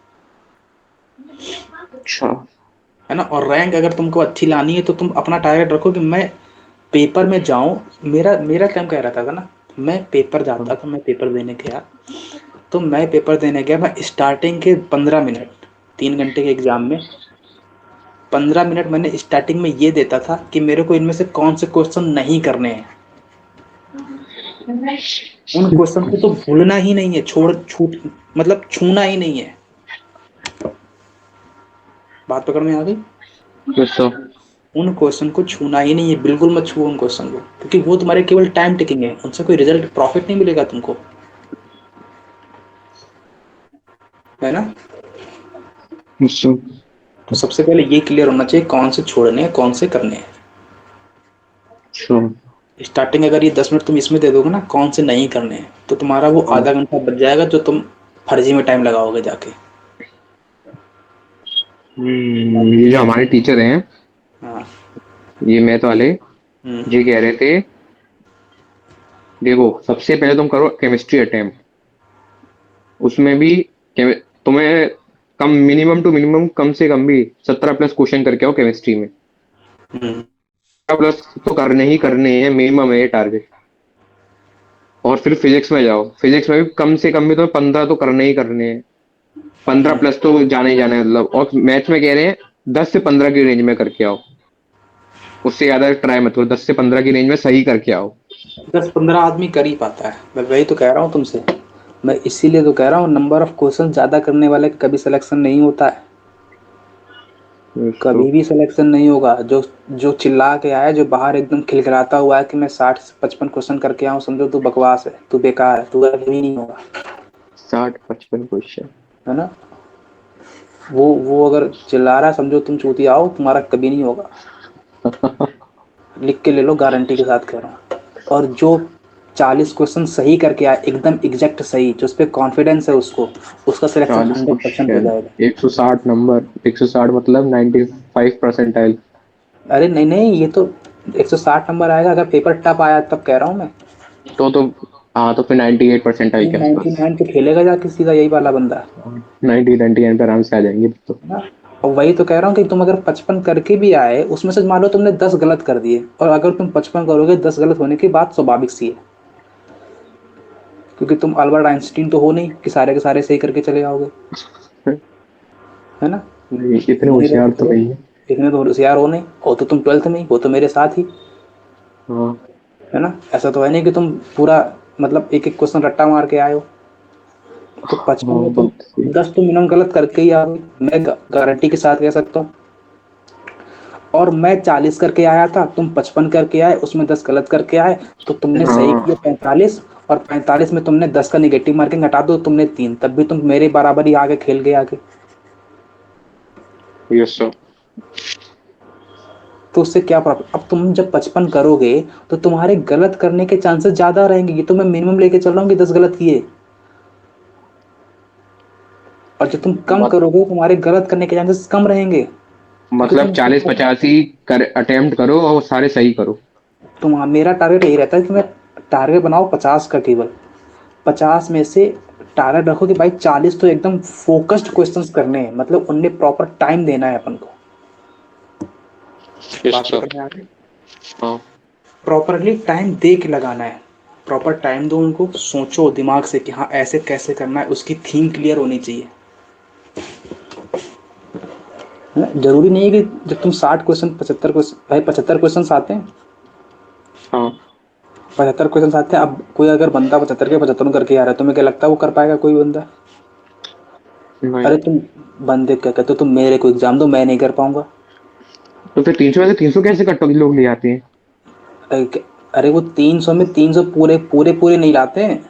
अच्छा। है ना। और रैंक अगर तुमको अच्छी लानी है तो तुम अपना टारगेट रखो कि मैं पेपर में जाऊं। मेरा मेरा क्या कह रहा था ना, मैं पेपर जाता था, मैं पेपर देने गया तो मैं पेपर देने गया, मैं स्टार्टिंग के 15 मिनट, 3 घंटे के एग्जाम में 15 मिनट मैंने स्टार्टिंग में ये देता था कि मेरे को इनमें से कौन से क्वेश्चन नहीं करने हैं। उन क्वेश्चन को तो भूलना ही नहीं है, छोड़ छूट मतलब छूना ही नहीं है। बात पकड़ में आ गई। दोस्तों। उन क्वेश्चन को छूना ही नहीं है, बिल्कुल मत छुओ उन क्वेश्चन को, क्योंकि वो तुम्हारे केवल टाइम टेकिंग है, उनसे कोई रिजल्ट प्रॉफिट नहीं मिलेगा तुमको। है ना। दोस्तों। तो सबसे पहले ये क्लियर होना चाहिए कौन से छोड़ने हैं कौन से करने हैं। अच्छा। स्टार्टिंग अगर ये 10 मिनट तुम इसमें दे दोगे ना कौन से नहीं करने हैं तो तुम्हारा वो हाँ। आधा घंटा बच जाएगा जो तुम फर्जी में टाइम लगाओगे जाके। ये जो हमारे टीचर हैं, हाँ। ये मैथ वाले, हम्म ये कह रहे थे देखो सबसे पहले तुम करो केमिस्ट्री अटेम्प्ट। उसमें भी तुम्हें कम मिनिमम टू मिनिमम कम से कम भी 17+ क्वेश्चन करके आओ केमिस्ट्री में। हम्म 17+ तो करने ही करने हैं, मिनिमम है ये टारगेट। और फिर फिजिक्स में जाओ, फिजिक्स में भी कम से कम भी तुम्हें 15 तो करने ही करने हैं। 15 प्लस तो जाना ही जाना है मतलब, और मैथ में कह रहे हैं 10 से 15 की रेंज में करके आओ, उससे ज्यादा ट्राई मत करो, 10 से 15 की रेंज में सही करके आओ। 10-15 आदमी कर ही पाता है, मैं वही तो कह रहा हूँ तुमसे। मैं इसीलिए तो कह रहा हूँ, नंबर ऑफ क्वेश्चन ज्यादा करने वाले का कभी सिलेक्शन नहीं होता है, तो कभी भी सिलेक्शन नहीं होगा। जो जो चिल्ला के आया, जो बाहर एकदम खिलखिलाता हुआ है कि मैं 60 से 55 क्वेश्चन करके आऊँ, समझो तू बकवास है, तू बेकार है, तू कभी नहीं होगा। 60-55 क्वेश्चन। है ना? वो अगर चिल्ला रहा है, समझो तुम चूतिया आओ, तुम्हारा कभी नहीं होगा। लिख के ले लो, गारंटी के साथ कह रहा हूँ। और जो 40 क्वेश्चन सही करके आए, एकदम एग्जैक्ट सही, जो उस पर कॉन्फिडेंस है उसको, उसका सिलेक्शन 40 100% हो क्वेश्चन, जाएगा। 160 नंबर, 160 मतलब 95 परसेंटाइल। अरे नहीं नहीं, ये तो 160 नंबर आएगा अगर पेपर टफ आया, तब कह रहा हूँ मैं। तो हाँ, तो फिर 98 परसेंटाइल ये के आसपास। 99 पे खेलेगा जाके सीधा, यही वाला बंदा। 90-99 पे आराम से आ जाएंगे तो। है ना? और वही तो कह रहा हूँ कि तुम अगर 55 करके भी आए, उसमें से मान लो तुमने 10 गलत कर दिए, और अगर तुम 55 करोगे, 10 गलत होने की बात स्वाभाविक सी है, क्योंकि तुम अल्बर्ट आइंस्टीन तो हो नहीं कि सारे के सारे सही करके चले आओगे। है ना? नहीं, इतने नहीं होशियार रहते तो हो, नहीं है। इतने तो होशियार हो नहीं, हो तो तुम 12th में ही हो, तो मेरे साथ ही। हाँ है ना? ऐसा तो है नहीं कि तुम पूरा मतलब एक एक क्वेश्चन रट्टा मार के आए हो। तो 55 हाँ, में तुम बात सही। 10 तो मिनिमम गलत करके ही आओगे, मैं गारंटी के साथ कह सकता हूँ। और मैं 40 करके आया था, तुम 55 करके आए, उसमें 10 गलत करके आए, तो तुमने सही हाँ, किए 45, और 45 में तुमने 10 का निगेटिव मार्किंग हटा दो, तुमने 3, तब भी तुम मेरे बराबर ही आगे खेल गए आगे। Yes sir. तो उससे क्या प्रॉब्लम, अब तुम जब 55 करोगे, तो तुम्हारे गलत करने के चांसेस ज्यादा रहेंगे। ये तो मैं मिनिमम लेके चल रहा हूँ कि 10 गलत किए, और जब तुम कम मत करोगे, तुम्हारे गलत करने के चांसेस कम रहेंगे, क्योंकि मतलब 40-50 ही कर अटेम्प्ट करो और सारे सही करो। मेरा टारगेट यही रहता है कि मैं टारगेट बनाओ 50 का, केवल 50 में से टारगेट रखो कि भाई 40 तो एकदम फोकस्ड क्वेश्चंस करने हैं, मतलब उनमें प्रॉपर टाइम देना है अपन को। यस बात सर। पकड़ में आ रही? हाँ। प्रॉपरली टाइम दे के लगाना है, प्रॉपर टाइम दो उनको, सोचो दिमाग से कि हाँ ऐसे कैसे करना है, उसकी थीम क्लियर होनी चाहिए। है ना? जरूरी नहीं है कि जब तुम 60 क्वेश्चन, 75 क्वेश्चन, भाई 75 क्वेश्चन आते हैं, हाँ। 75 क्वेश्चन आते हैं। अब कोई अगर बंदा 75 के 75 करके आ रहा है, तुम्हें क्या लगता है वो कर पाएगा कोई बंदा? नहीं, अरे तुम बंदे क्या कहते हो, तुम मेरे को एग्जाम दो, मैं नहीं कर पाऊंगा। तो फिर 300 में से 300 कैसे कट लोग ले आते हैं? अरे वो 300 में 300 पूरे पूरे पूरे नहीं लाते हैं।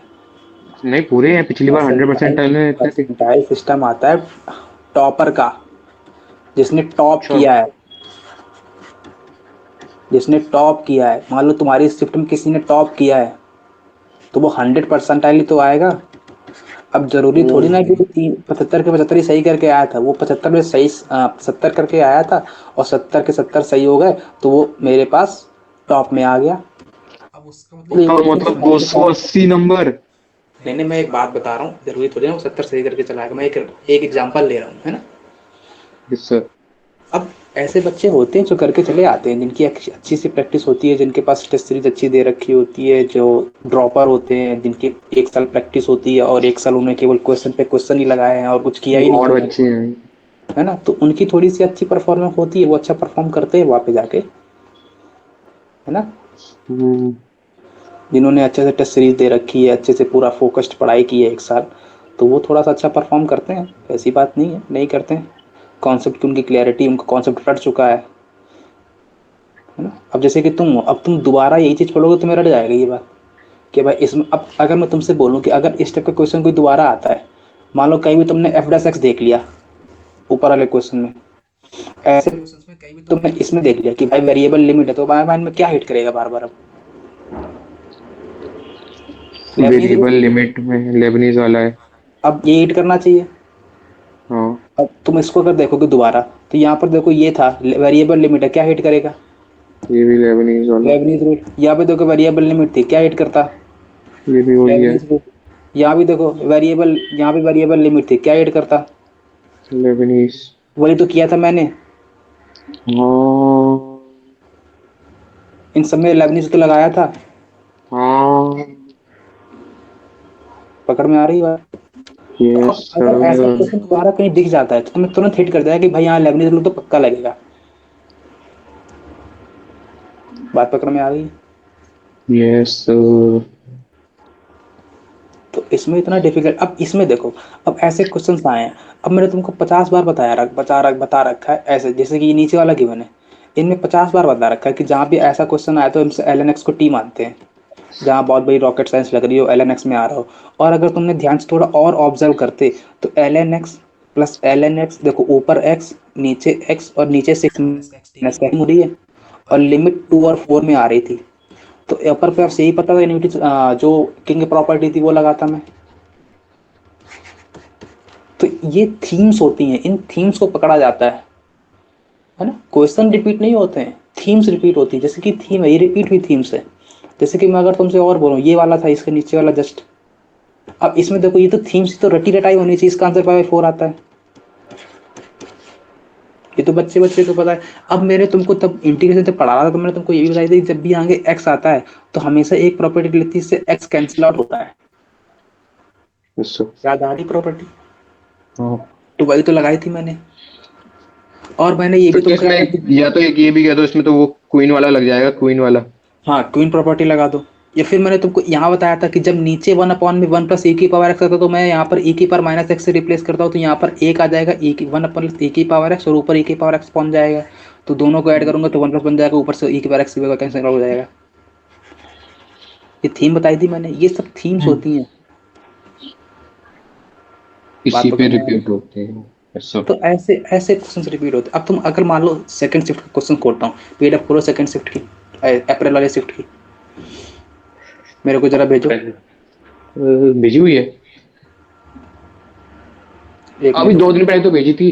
नहीं, पूरे हैं, पिछली बार 100 परसेंटाइल में इतने थे। परसेंटाइल सिस्टम आता है टॉपर का, जिसने टॉप अच्छा। किया है। जिसने टॉप किया है, मान लो तुम्हारी शिफ्ट में किसी ने टॉप किया है, तो वो 100 परसेंटाइल ही तो आएगा। अब जरूरी थोड़ी ना कि वो 75 के 75 ही सही करके आया था, वो 75 में सही 70 करके आया था, और 70 के 70 सही हो गए, तो वो मेरे पास टॉप में आ गया। अब उसका मतलब ये तो थोड़ी मतलब ना कि 280 नंबर। नहीं नहीं, मैं एक बात बता रहा हूँ, जरूरी थोड़ी ना वो 70 सही करके चला आएगा, मैं एक एग्जाम्पल ले रहा हूँ, है ना? Yes sir. अब ऐसे बच्चे होते हैं जो करके चले आते हैं, जिनकी अच्छी सी प्रैक्टिस होती है, जिनके पास टेस्ट सीरीज अच्छी दे रखी होती है, जो ड्रॉपर होते हैं, जिनकी 1 साल प्रैक्टिस होती है, और 1 साल उन्हें केवल क्वेश्चन पे क्वेश्चन ही लगाए हैं और कुछ किया ही नहीं गॉड उन्होंने। बच्चे हैं। है ना? तो उनकी थोड़ी सी अच्छी परफॉर्मेंस होती है, वो अच्छा परफॉर्म करते हैं वहाँ पे जाके। है ना? हम्म। जिन्होंने अच्छे से टेस्ट सीरीज दे रखी है, अच्छे से पूरा फोकस्ड पढ़ाई की है 1 साल, तो वो थोड़ा सा अच्छा परफॉर्म करते हैं, ऐसी बात नहीं है नहीं करते हैं। कॉन्सेप्ट की उनकी क्लैरिटी, उनका कॉन्सेप्ट रट चुका है ना? अब जैसे कि अब तुम दोबारा यही चीज़ पढ़ोगे, तुम्हें रट जाएगा ये बात कि भाई इसमें, अब अगर मैं तुमसे बोलूँ कि अगर इस टाइप का क्वेश्चन कोई दोबारा आता है, मान लो कहीं भी तुमने एफ डैश एक्स देख लिया ऊपर वाले क्वेश्चन में, ऐसे क्वेश्चन में कहीं भी तुमने इसमें देख लिया कि भाई वेरिएबल लिमिट है, तो भाई माइंड में क्या हिट करेगा बार बार? अब लेबनीज रूल। वेरिएबल लिमिट में लेबनीज वाला है। अब ये हिट करना चाहिए। हाँ, अब तुम इसको अगर देखोगे दोबारा, तो यहाँ पर देखो ये था वेरिएबल लिमिट है, क्या हिट करेगा? ये भी लेबनीज वाला। Lebanese rule. यहाँ पे देखो वेरिएबल लिमिट थी, क्या हिट करता? ये भी वही है। Lebanese rule. यहाँ भी देखो वेरिएबल, यहाँ भी वेरिएबल लिमिट थी, क्या हिट करता? लेबनीज। वही तो किया था मैंने, हाँ। इन सब में लेबनीज तो लगाया था। हाँ। पकड़ में आ रही बात? ये अब अगर ऐसा सर क्वेश्चन तुम्हारा कहीं दिख जाता है तो तुम्हें तुरंत हिट कर देगा कि भाई यहाँ लेबनिज रूल तो पक्का लगेगा। बात पकड़ में आ गई। ये सर तो इसमें इतना डिफिकल्ट, अब इसमें देखो, अब ऐसे क्वेश्चन आए हैं। अब मैंने तुमको 50 बार बता रखा है ऐसे, जैसे कि ये नीचे वाला गिवन है, इनमें 50 बार बता रखा है कि जहाँ भी ऐसा क्वेश्चन आया तो हम एल एन एक्स को टी मानते हैं। जहाँ बहुत बड़ी रॉकेट साइंस लग रही हो, एल एन एक्स में आ रहा हो। और अगर तुमने ध्यान से थोड़ा और ऑब्जर्व करते तो l n x plus l n x, देखो ऊपर एक्स नीचे एक्स और नीचे सिक्स माइनस हो रही है, और लिमिट 2 और 4 में आ रही थी। तो ऊपर पे आपसे यही पता था इनविटी जो किंग प्रॉपर्टी थी वो लगाता मैं। तो ये थीम्स होती हैं, इन थीम्स को पकड़ा जाता है ना। क्वेश्चन रिपीट नहीं होते हैं, थीम्स रिपीट होती है। जैसे कि थीम है, ये रिपीट हुई थीम्स है। जैसे कि मैं अगर तुमसे और बोलूं ये वाला था, इसके नीचे वाला जस्ट, अब इसमें देखो ये तो थीम्स तो रटी रटाई होनी चाहिए, इसका आंसर 5/4 आता है। ये तो बच्चे बच्चे को पता है। अब मैंने तुमको तब इंटीग्रेशन जब पढ़ा रहा था तो मैंने तुमको ये भी बताई थी कि जब भी आगे एक्स आता है तो हमेशा एक प्रॉपर्टी लिखती है, इससे एक्स कैंसिल आउट होता है। Yes sir. याद आ रही प्रॉपर्टी? हाँ। तो वही तो लगाई थी मैंने। और मैंने ये तो भी क्या तुमको इसमें या तो एक ये भी कह दो, इसमें तो वो क्वीन वाला लग जाएगा, क्वीन वाला। हाँ क्वीन प्रॉपर्टी लगा दो। या फिर मैंने तुमको यहाँ बताया था कि जब नीचे 1 में 1+e⁻x आता तो मैं यहाँ पर e⁻−x से रिप्लेस करता हूँ, तो यहाँ पर एक आ जाएगा 1+e⁻x और ऊपर e⁻x पहुंच जाएगा। तो दोनों को ऐड करूंगा तो 1+ बन जाएगा, ऊपर से e⁻x की कैंसिल हो जाएगा। ये थीम बताई थी मैंने, ये सब थीम्स होती हैं। बात इसी पे पकड़ में आ रही है? रिपीट होते हैं। Yes sir. तो ऐसे ऐसे क्वेश्चन रिपीट होते हैं। अब तुम अगर मान लो सेकंड शिफ्ट का क्वेश्चन खोलता हूँ, पीडीएफ खोलो सेकंड शिफ्ट की, अप्रैल वाले शिफ्ट की, मेरे को जरा भेजो। भेजी हुई है। एक अभी मिनट दो रुको, दिन पहले तो भेजी थी।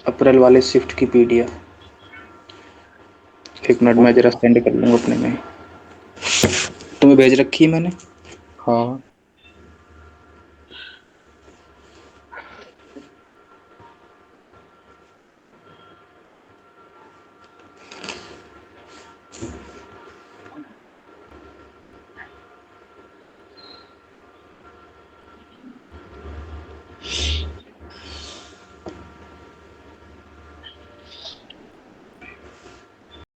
अप्रैल वाले शिफ्ट की पीडीएफ, एक मिनट में जरा सेंड कर लूंगा अपने में। तुम्हें भेज रखी है मैंने। हाँ